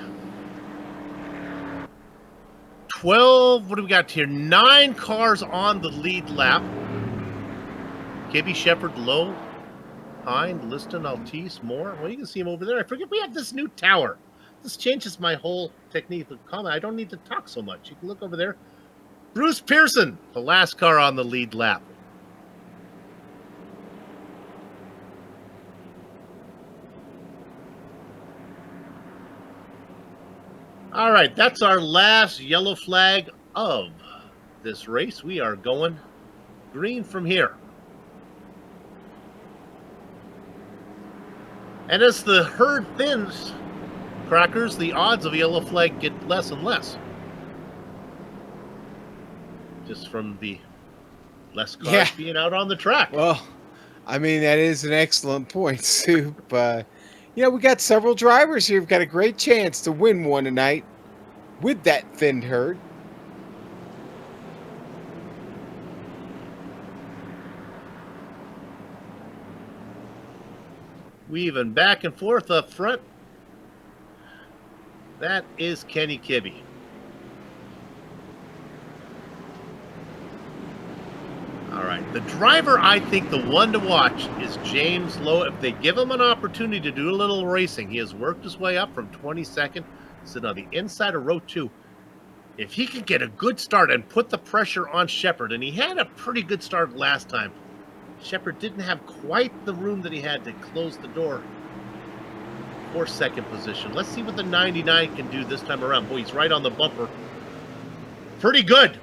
12, what do we got here? 9 cars on the lead lap. Kibbe, Shepard, Lowe, Hine, Liston, Altice, Moore. Well, you can see him over there. I forget we have this new tower. This changes my whole technique of comment. I don't need to talk so much. You can look over there. Bruce Pearson, the last car on the lead lap. All right, that's our last yellow flag of this race. We are going green from here. And as the herd thins, Crackers, the odds of a yellow flag get less and less. Just from the less cars being out on the track. Well, I mean, that is an excellent point, Soup. We got several drivers here who've got a great chance to win one tonight with that thinned herd. Weaving back and forth up front. That is Kenny Kibbe. All right, the driver, I think the one to watch is James Lowe. If they give him an opportunity to do a little racing, he has worked his way up from 22nd, sitting on the inside of row 2. If he can get a good start and put the pressure on Shepard, and he had a pretty good start last time. Shepard didn't have quite the room that he had to close the door for second position. Let's see what the 99 can do this time around. Boy, he's right on the bumper. Pretty good.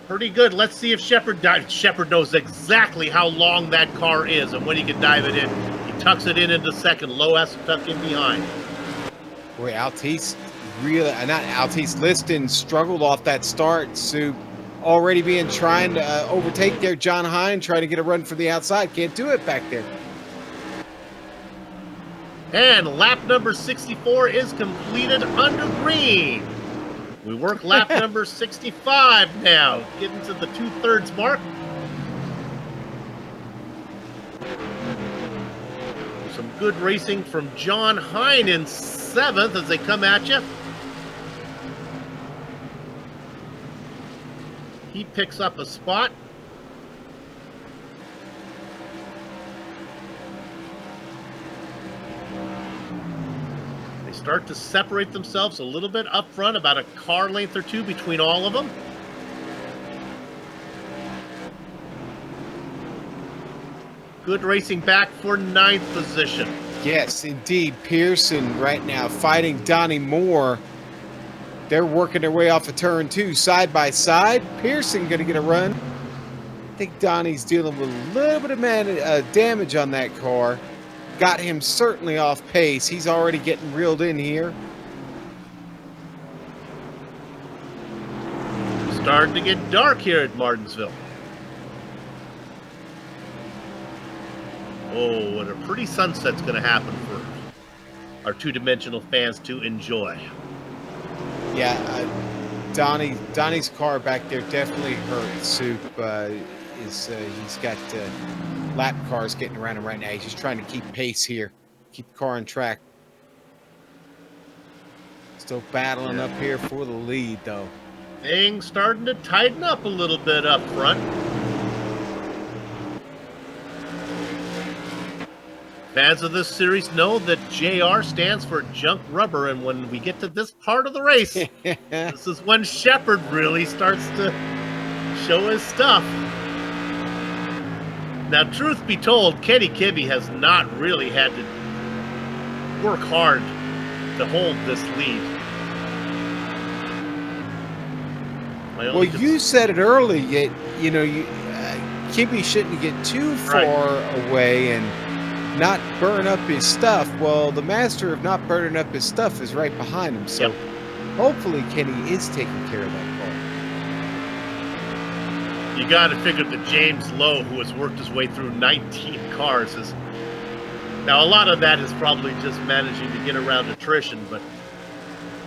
Pretty good. Let's see if Shepard dives. Shepard knows exactly how long that car is and when he can dive it in. He tucks it in into second. Lowe has to tuck in behind. Boy, Altice really, not Altice, Liston struggled off that start. Soup already trying to overtake there. John Hine trying to get a run for the outside. Can't do it back there. And lap number 64 is completed under green. We work lap number 65 now, getting to the 2/3 mark. Some good racing from John Hine in 7th as they come at you. He picks up a spot. They start to separate themselves a little bit up front, about a car length or two between all of them. Good racing back for 9th position. Yes, indeed. Pearson right now fighting Donnie Moore. They're working their way off of turn 2 side by side. Pearson going to get a run. I think Donnie's dealing with a little bit of damage on that car. Got him certainly off pace. He's already getting reeled in here. Starting to get dark here at Martinsville. Oh, what a pretty sunset's going to happen for our two-dimensional fans to enjoy. Yeah, Donnie's car back there definitely hurt. Soup he's got lap cars getting around him right now. He's just trying to keep pace here, keep the car on track. Still battling up here for the lead, though. Things starting to tighten up a little bit up front. Fans of this series know that JR stands for junk rubber, and when we get to this part of the race, this is when Shepard really starts to show his stuff. Now, truth be told, Kenny Kibbe has not really had to work hard to hold this lead. Well, you said it early. You know, Kibbe shouldn't get too far away and not burn up his stuff. Well, the master of not burning up his stuff is right behind him. So hopefully Kenny is taking care of that car. You got to figure that James Lowe, who has worked his way through 19 cars, is now a lot of that is probably just managing to get around attrition, but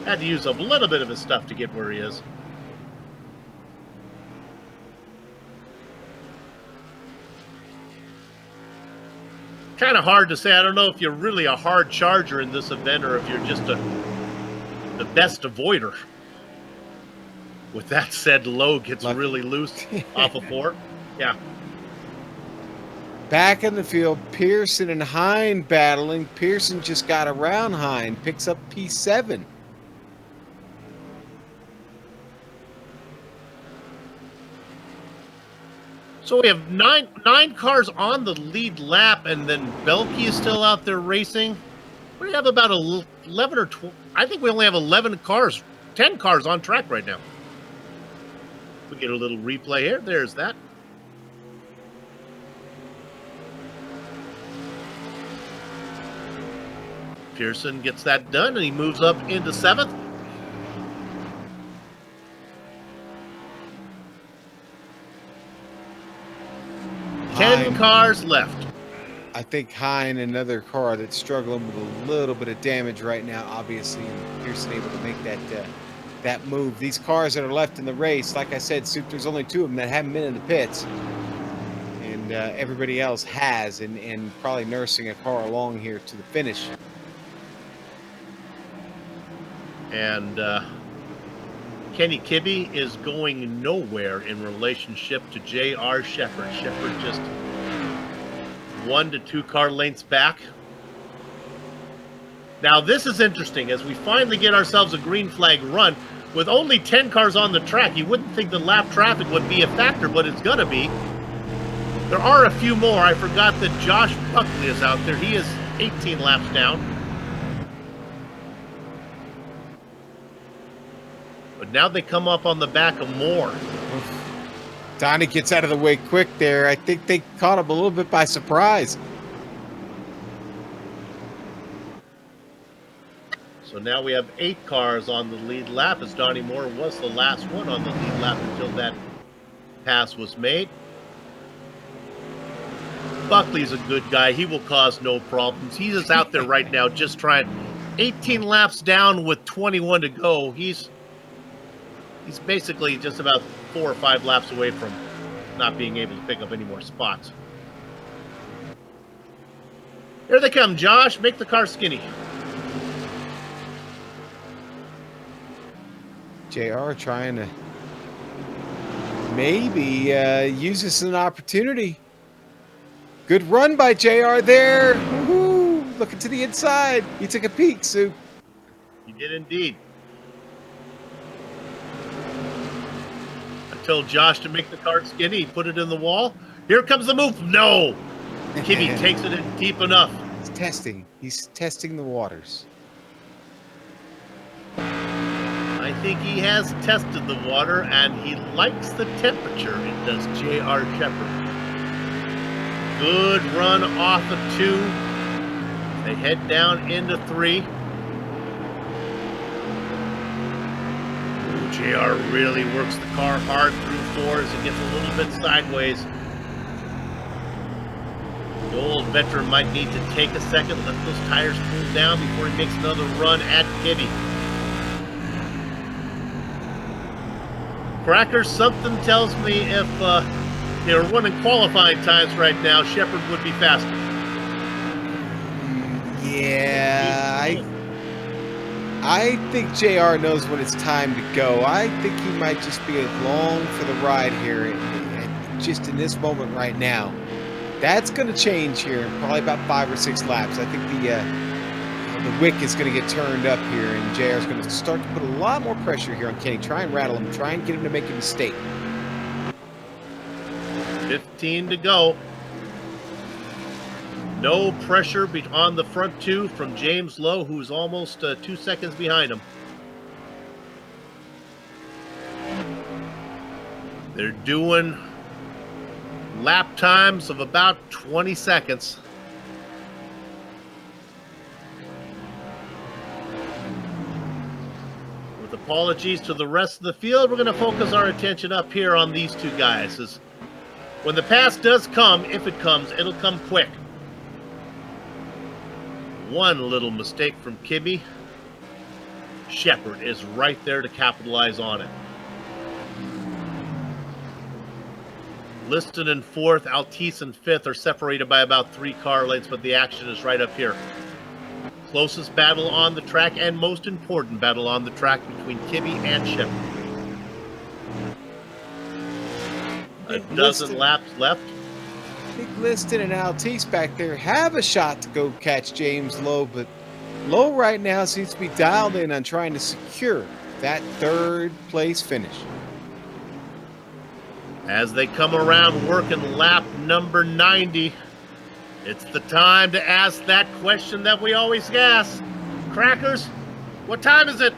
had to use up a little bit of his stuff to get where he is. Kind of hard to say. I don't know if you're really a hard charger in this event or if you're just the best avoider. With that said, Lowe gets really loose off of 4. Yeah. Back in the field, Pearson and Hine battling. Pearson just got around Hine, picks up P7. So we have nine cars on the lead lap, and then Belke is still out there racing. We have about 11 or 12. I think we only have 11 cars, 10 cars on track right now. We get a little replay here. There's that. Pearson gets that done, and he moves up into 7th. Hine, 10 cars left. I think Hine, another car that's struggling with a little bit of damage right now, obviously, and Pearson able to make that move. These cars that are left in the race, like I said, Soup, there's only 2 of them that haven't been in the pits. And everybody else has, and probably nursing a car along here to the finish. And Kenny Kibbe is going nowhere in relationship to J.R. Shepard. Shepard just 1 to 2 car lengths back. Now this is interesting as we finally get ourselves a green flag run. With only 10 cars on the track, you wouldn't think the lap traffic would be a factor, but it's going to be. There are a few more. I forgot that Josh Buckley is out there. He is 18 laps down. But now they come up on the back of Moore. Donnie gets out of the way quick there. I think they caught him a little bit by surprise. So now we have 8 cars on the lead lap, as Donnie Moore was the last one on the lead lap until that pass was made. Buckley's a good guy. He will cause no problems. He's just out there right now just trying. 18 laps down with 21 to go. He's basically just about 4 or 5 laps away from not being able to pick up any more spots. Here they come, Josh. Make the car skinny. JR trying to maybe use this as an opportunity. Good run by JR there. Woohoo! Looking to the inside. He took a peek, Sue. He did indeed. Told Josh to make the car skinny. He put it in the wall. Here comes the move. No! Kibbe takes it in deep enough. He's testing. He's testing the waters. I think he has tested the water, and he likes the temperature. It does J.R. Shepard. Good run off of 2. They head down into 3. JR really works the car hard through 4s and gets a little bit sideways. The old veteran might need to take a second, let those tires cool down before he makes another run at Kibbe. Cracker, something tells me if they were running qualifying times right now, Shepard would be faster. Yeah, I think JR knows when it's time to go. I think he might just be along for the ride here, just in this moment right now. That's going to change here in probably about 5 or 6 laps. I think the wick is going to get turned up here, and JR is going to start to put a lot more pressure here on Kenny. Try and rattle him. Try and get him to make a mistake. 15 to go. No pressure on the front two from James Lowe, who's almost 2 seconds behind him. They're doing lap times of about 20 seconds. With apologies to the rest of the field, we're going to focus our attention up here on these two guys. As when the pass does come, if it comes, it'll come quick. One little mistake from Kibbe. Shepard is right there to capitalize on it. Liston in 4th, Altice in 5th are separated by about 3 car lengths, but the action is right up here. Closest battle on the track and most important battle on the track between Kibbe and Shepard. A dozen laps left. I think Liston and Altice back there have a shot to go catch James Lowe, but Lowe right now seems to be dialed in on trying to secure that 3rd place finish. As they come around working lap number 90, it's the time to ask that question that we always ask. Crackers, what time is it?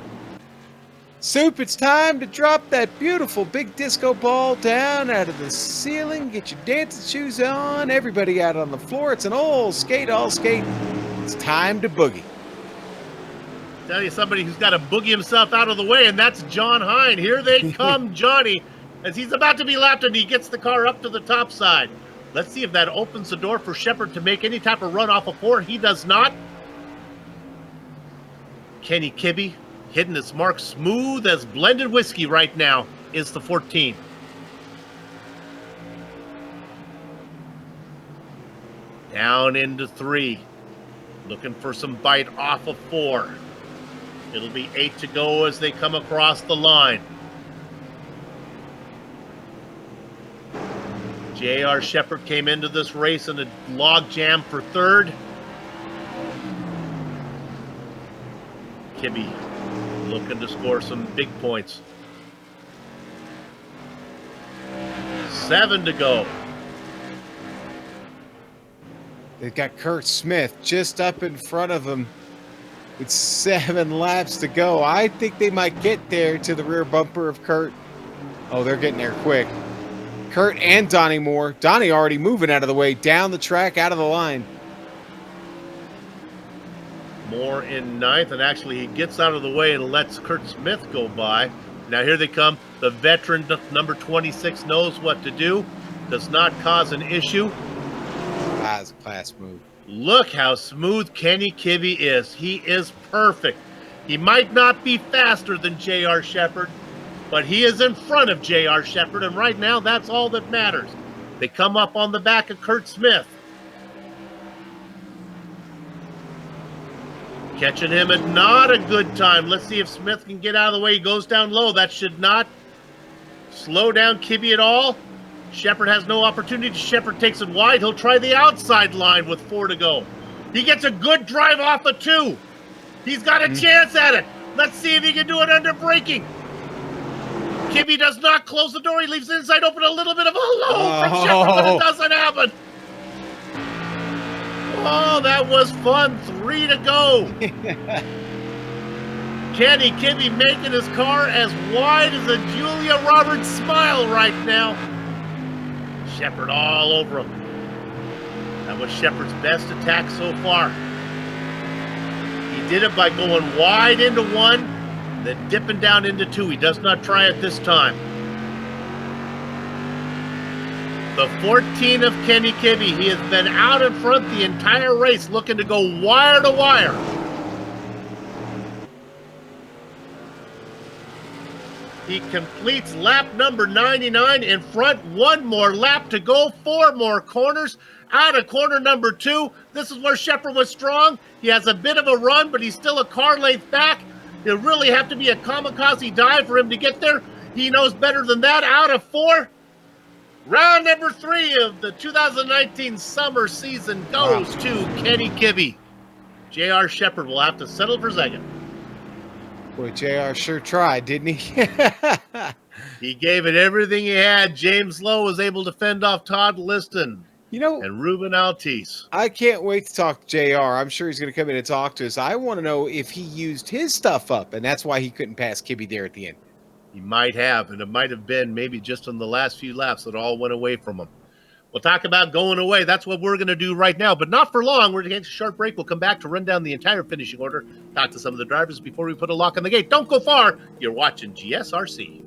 Soup, it's time to drop that beautiful big disco ball down out of the ceiling. Get your dancing shoes on. Everybody out on the floor. It's an all skate. It's time to boogie. Tell you somebody who's got to boogie himself out of the way, and that's John Hine. Here they come, Johnny. As he's about to be lapped and he gets the car up to the top side. Let's see if that opens the door for Shepard to make any type of run off of 4. He does not. Kenny Kibbe hitting his mark smooth as blended whiskey right now is the 14. Down into 3. Looking for some bite off of 4. It'll be 8 to go as they come across the line. J.R. Shepard came into this race in a log jam for 3rd. Kibbe looking to score some big points. 7 to go. They've got Kurt Smith just up in front of them with 7 laps to go. I think they might get there to the rear bumper of Kurt. Oh, they're getting there quick. Kurt and Donnie Moore. Donnie already moving out of the way, down the track, out of the line. Moore in 9th, and actually he gets out of the way and lets Kurt Smith go by. Now here they come. The veteran, number 26, knows what to do. Does not cause an issue. That's a class move. Look how smooth Kenny Kibbe is. He is perfect. He might not be faster than J.R. Shepard, but he is in front of J.R. Shepard, and right now that's all that matters. They come up on the back of Kurt Smith. Catching him at not a good time. Let's see if Smith can get out of the way. He goes down low. That should not slow down Kibbe at all. Shepard has no opportunity. Shepard takes it wide. He'll try the outside line with 4 to go. He gets a good drive off of 2. He's got a chance at it. Let's see if he can do it under braking. Kibbe does not close the door. He leaves the inside open. A little bit of a low from Shepard, but it doesn't happen. Oh, that was fun. 3 to go. Kenny Kibbe making his car as wide as a Julia Roberts smile right now. Shepard all over him. That was Shepard's best attack so far. He did it by going wide into 1, then dipping down into 2. He does not try it this time. The 14 of Kenny Kibbe. He has been out in front the entire race, looking to go wire to wire. He completes lap number 99 in front. 1 more lap to go. 4 more corners. Out of corner number 2. This is where Shepard was strong. He has a bit of a run, but he's still a car length back. It'll really have to be a kamikaze dive for him to get there. He knows better than that. Out of 4. Round number 3 of the 2019 summer season goes to Kenny Kibbe. J.R. Shepherd will have to settle for second. Boy, JR sure tried, didn't he? He gave it everything he had. James Lowe was able to fend off Todd Liston and Ruben Altice. I can't wait to talk to JR. I'm sure he's going to come in and talk to us. I want to know if he used his stuff up, and that's why he couldn't pass Kibbe there at the end. He might have, and it might have been maybe just on the last few laps that all went away from him. We'll talk about going away. That's what we're going to do right now, but not for long. We're going to take a short break. We'll come back to run down the entire finishing order, talk to some of the drivers before we put a lock on the gate. Don't go far. You're watching GSRC.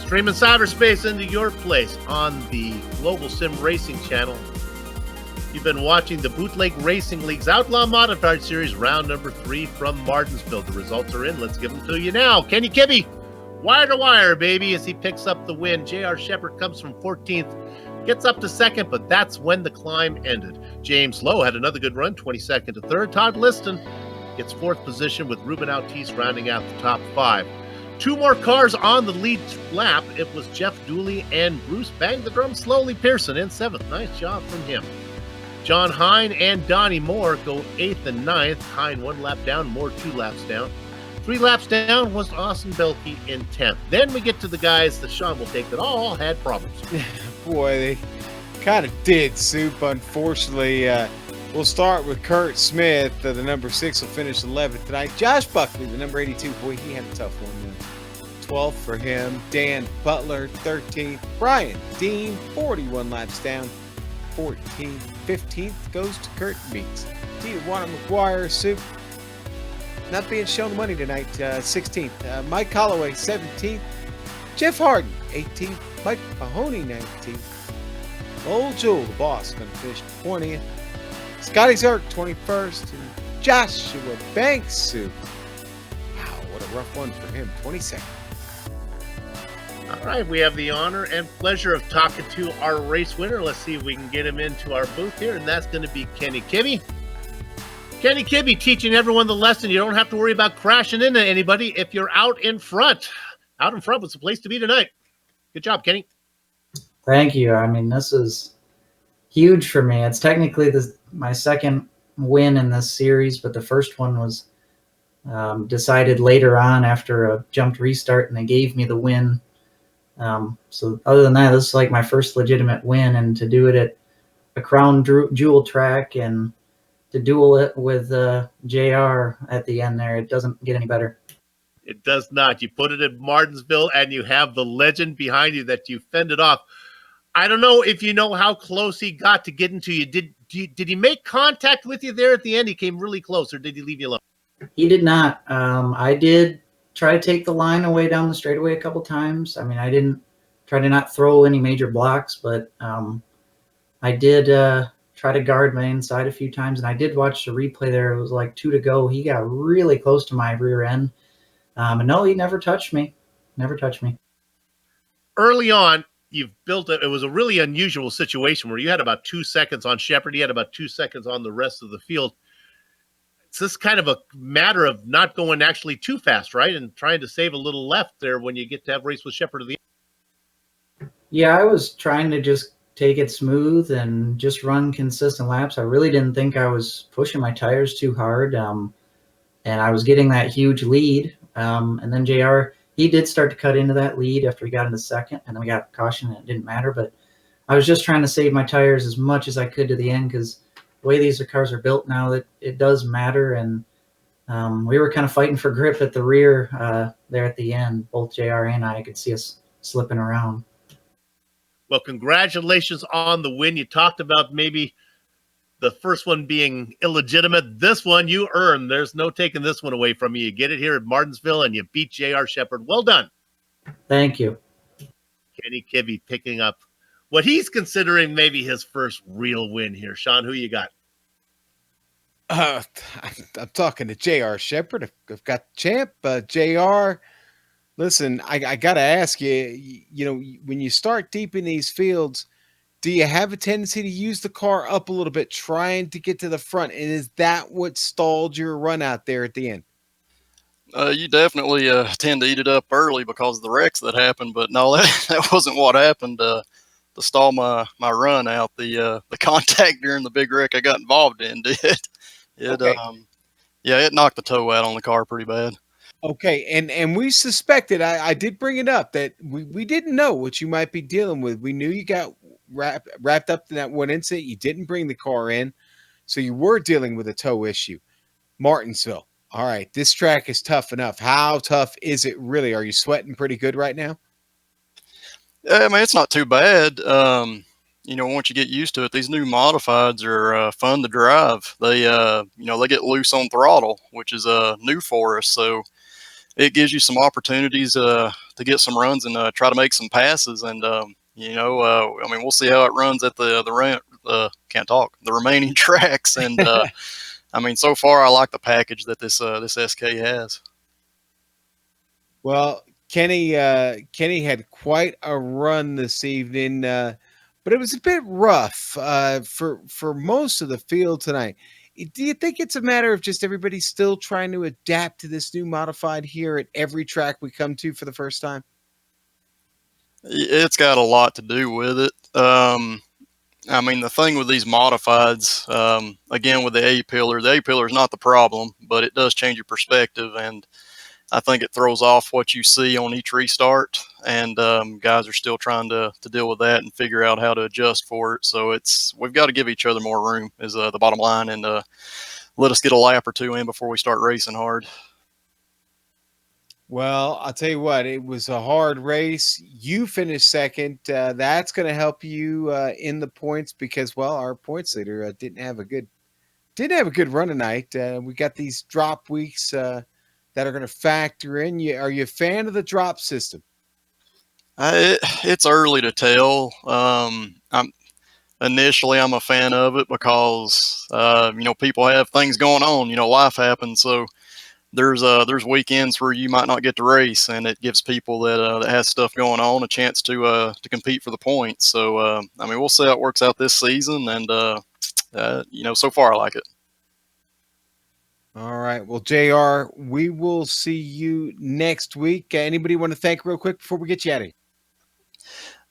Streaming cyberspace into your place on the Global SimRacing Channel. You've been watching the Bootleg Racing League's Outlaw Modified Series, round number 3 from Martinsville. The results are in. Let's give them to you now. Kenny Kibbe, wire to wire, baby, as he picks up the win. J.R. Shepherd comes from 14th, gets up to 2nd, but that's when the climb ended. James Lowe had another good run, 22nd to 3rd. Todd Liston gets 4th position with Ruben Altice rounding out the top 5. 2 more cars on the lead lap. It was Jeff Dooley and Bruce Bang the Drum Slowly Pearson in 7th. Nice job from him. John Hine and Donnie Moore go 8th and 9th. Hine 1 lap down, Moore 2 laps down. 3 laps down was Austin Belkey in 10th. Then we get to the guys that Sean will take that all had problems. Boy, they kind of did, Soup, unfortunately. We'll start with Kurt Smith. The number 6 will finish 11th tonight. Josh Buckley, the number 82. Boy, he had a tough one. 12th for him. Dan Butler, 13th. Brian Dean, 41 laps down. 14th. 15th goes to Kurt Meeks. Tijuana McGuire, Soup, not being shown money tonight. 16th. Mike Holloway, 17th. Jeff Harden, 18th. Mike Mahoney, 19th. Old Jewel, the boss, going to finish 20th. Scotty Zerk, 21st. And Joshua Banks, Soup. Wow, what a rough one for him. 22nd. All right, we have the honor and pleasure of talking to our race winner. Let's see if we can get him into our booth here, and that's going to be Kenny Kibbe. Kenny Kibbe teaching everyone the lesson. You don't have to worry about crashing into anybody if you're out in front. Out in front was the place to be tonight. Good job, Kenny. Thank you. I mean, this is huge for me. It's technically my second win in this series, but the first one was decided later on after a jumped restart, and they gave me the win. So other than that, this is like my first legitimate win, and to do it at a crown jewel track and to duel it with JR at the end there, it doesn't get any better. It does not. You put it in Martinsville, and you have the legend behind you that you fended off. I don't know if you know how close he got to getting to you. Did he make contact with you there at the end? He came really close, or did he leave you alone? He did not. I did try to take the line away down the straightaway a couple times. I mean, I didn't try to not throw any major blocks, but I did try to guard my inside a few times, and I did watch the replay there. It was like 2 to go. He got really close to my rear end. And no, he never touched me. Never touched me. Early on, you've built it. It was a really unusual situation where you had about 2 seconds on Shepard. He had about 2 seconds on the rest of the field. It's this kind of a matter of not going actually too fast, right? And trying to save a little left there when you get to have race with Shepard at the end. Yeah, I was trying to just take it smooth and just run consistent laps. I really didn't think I was pushing my tires too hard. And I was getting that huge lead. And then JR, he did start to cut into that lead after he got into second, and then we got caution, and it didn't matter. But I was just trying to save my tires as much as I could to the end, because the way these cars are built now, that it does matter. And we were kind of fighting for grip at the rear there at the end. Both JR and I could see us slipping around. Well, congratulations on the win. You talked about maybe the first one being illegitimate. This one you earned. There's no taking this one away from you. You get it here at Martinsville, and you beat JR Shepard. Well done. Thank you. Kenny Kibbe picking up what he's considering maybe his first real win here. Sean, who you got? I'm talking to JR Shepard. I've got the champ, JR. Listen, I got to ask you, when you start deep in these fields, do you have a tendency to use the car up a little bit, trying to get to the front? And is that what stalled your run out there at the end? You definitely tend to eat it up early because of the wrecks that happened. But no, that wasn't what happened to stall my run out. The contact during the big wreck I got involved in did. Okay. It knocked the toe out on the car pretty bad. Okay, and we suspected, I did bring it up, that we didn't know what you might be dealing with. We knew you got wrapped up in that one incident. You didn't bring the car in, so you were dealing with a tow issue. Martinsville. All right, this track is tough enough. How tough is it really? Are you sweating pretty good right now? Yeah, I mean, it's not too bad. Once you get used to it, these new modifieds are fun to drive. They get loose on throttle, which is new for us. So it gives you some opportunities to get some runs and try to make some passes. And we'll see how it runs at the remaining tracks. And so far I like the package that this SK has. Well, Kenny had quite a run this evening, but it was a bit rough for most of the field tonight. Do you think it's a matter of just everybody still trying to adapt to this new modified here at every track we come to for the first time? It's got a lot to do with it. The thing with these modifieds, again, with the A-pillar is not the problem, but it does change your perspective, and I think it throws off what you see on each restart, and guys are still trying to deal with that and figure out how to adjust for it. So we've got to give each other more room is the bottom line, and let us get a lap or two in before we start racing hard. Well, I'll tell you what, it was a hard race. You finished second. That's going to help you in the points because, our points leader didn't have a good run tonight. We got these drop weeks that are going to factor in. Are you a fan of the drop system? It's early to tell. I'm a fan of it because people have things going on. Life happens, so there's weekends where you might not get to race, and it gives people that has stuff going on a chance to compete for the points. So I mean, we'll see how it works out this season, and so far I like it. All right. Well, JR, we will see you next week. Anybody want to thank real quick before we get you out of here?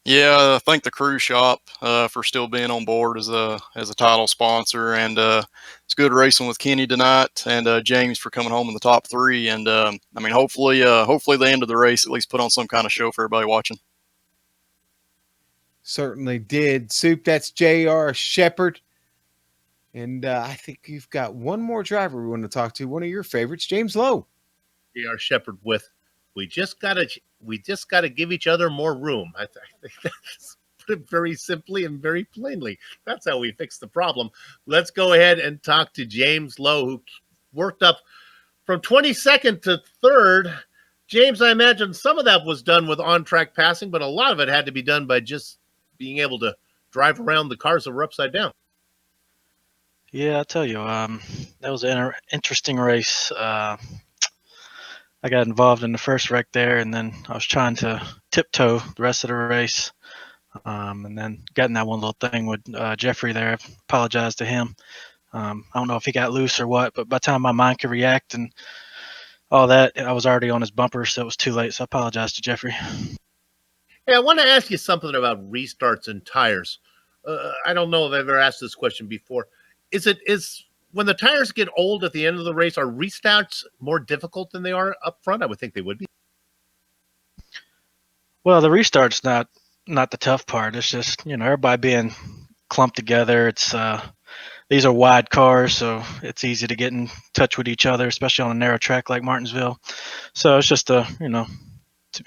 Yeah, thank the cruise shop for still being on board as a title sponsor, and it's good racing with Kenny tonight, and James for coming home in the top 3. And I mean, hopefully the end of the race at least put on some kind of show for everybody watching. Certainly did. Soup, that's JR Shepard. And I think you've got one more driver we want to talk to, one of your favorites, James Lowe. JR Shepard with we just gotta give each other more room. I think that's put it very simply and very plainly. That's how we fix the problem. Let's go ahead and talk to James Lowe, who worked up from 22nd to 3rd. James, I imagine some of that was done with on-track passing, but a lot of it had to be done by just being able to drive around the cars that were upside down. Yeah, I'll tell you, that was an interesting race. I got involved in the first wreck there, and then I was trying to tiptoe the rest of the race, and then got in that one little thing with Jeffrey there. I apologized to him. I don't know if he got loose or what, but by the time my mind could react and all that, I was already on his bumper, so it was too late. So I apologize to Jeffrey. Hey, I want to ask you something about restarts and tires. I don't know if I've ever asked this question before. Is when the tires get old at the end of the race, are restarts more difficult than they are up front? I would think they would be. Well, the restart's not the tough part. It's just, everybody being clumped together. It's these are wide cars, so it's easy to get in touch with each other, especially on a narrow track like Martinsville. So it's just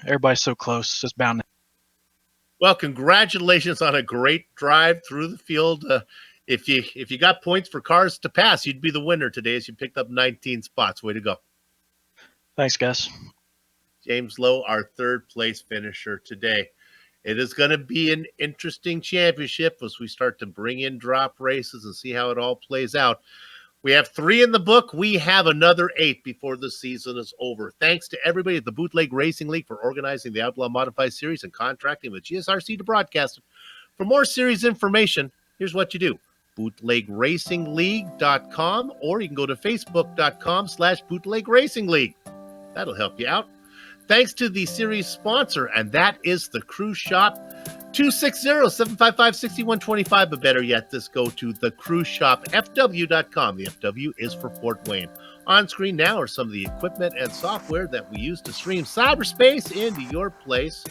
everybody's so close. It's just bound to. Well, congratulations on a great drive through the field. If you got points for cars to pass, you'd be the winner today as you picked up 19 spots. Way to go. Thanks, guys. James Lowe, our 3rd place finisher today. It is going to be an interesting championship as we start to bring in drop races and see how it all plays out. We have 3 in the book. We have another 8 before the season is over. Thanks to everybody at the Bootleg Racing League for organizing the Outlaw Modified Series and contracting with GSRC to broadcast it. For more series information, here's what you do. bootlegracingleague.com, or you can go to facebook.com/bootlegracingleague. That'll help you out. Thanks to the series sponsor, and that is the Cruise Shop. 260-755-6125, but better yet, just go to thecruiseshopfw.com. The FW is for Fort Wayne. On screen now are some of the equipment and software that we use to stream cyberspace into your place.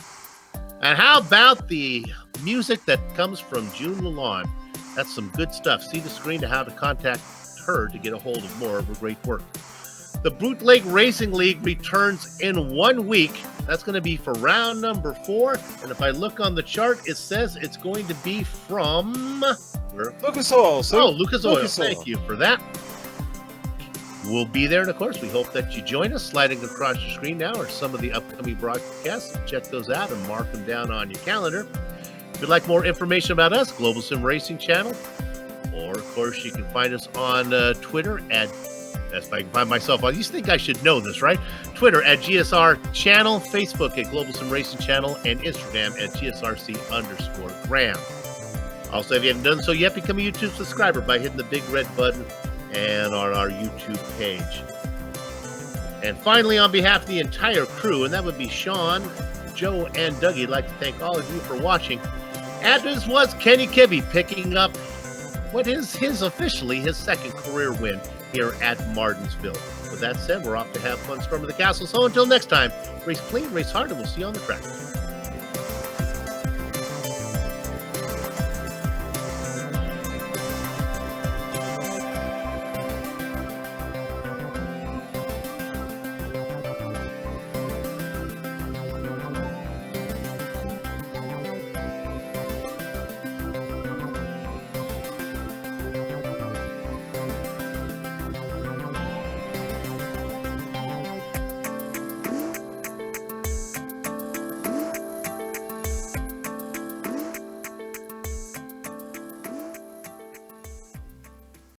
And how about the music that comes from June Lalonde? That's some good stuff. See the screen to how to contact her to get a hold of more of her great work. The Bootleg Racing League returns in 1 week. That's going to be for round number 4. And if I look on the chart, it says it's going to be from Lucas Oil. Lucas Oil. Thank you for that. We'll be there. And of course, we hope that you join us. Sliding across your screen now are some of the upcoming broadcasts. Check those out and mark them down on your calendar. If you'd like more information about us, Global SimRacing Channel, or of course you can find us on Twitter at, if I can find myself on, you think I should know this, right? Twitter at GSR Channel, Facebook at Global SimRacing Channel, and Instagram at GSRC_Graham. Also, if you haven't done so yet, become a YouTube subscriber by hitting the big red button and on our YouTube page. And finally, on behalf of the entire crew, and that would be Sean, Joe, and Dougie, I'd like to thank all of you for watching. And this was Kenny Kibbe picking up what is officially his 2nd career win here at Martinsville. With that said, we're off to have fun storming the castle. So until next time, race clean, race hard, and we'll see you on the track.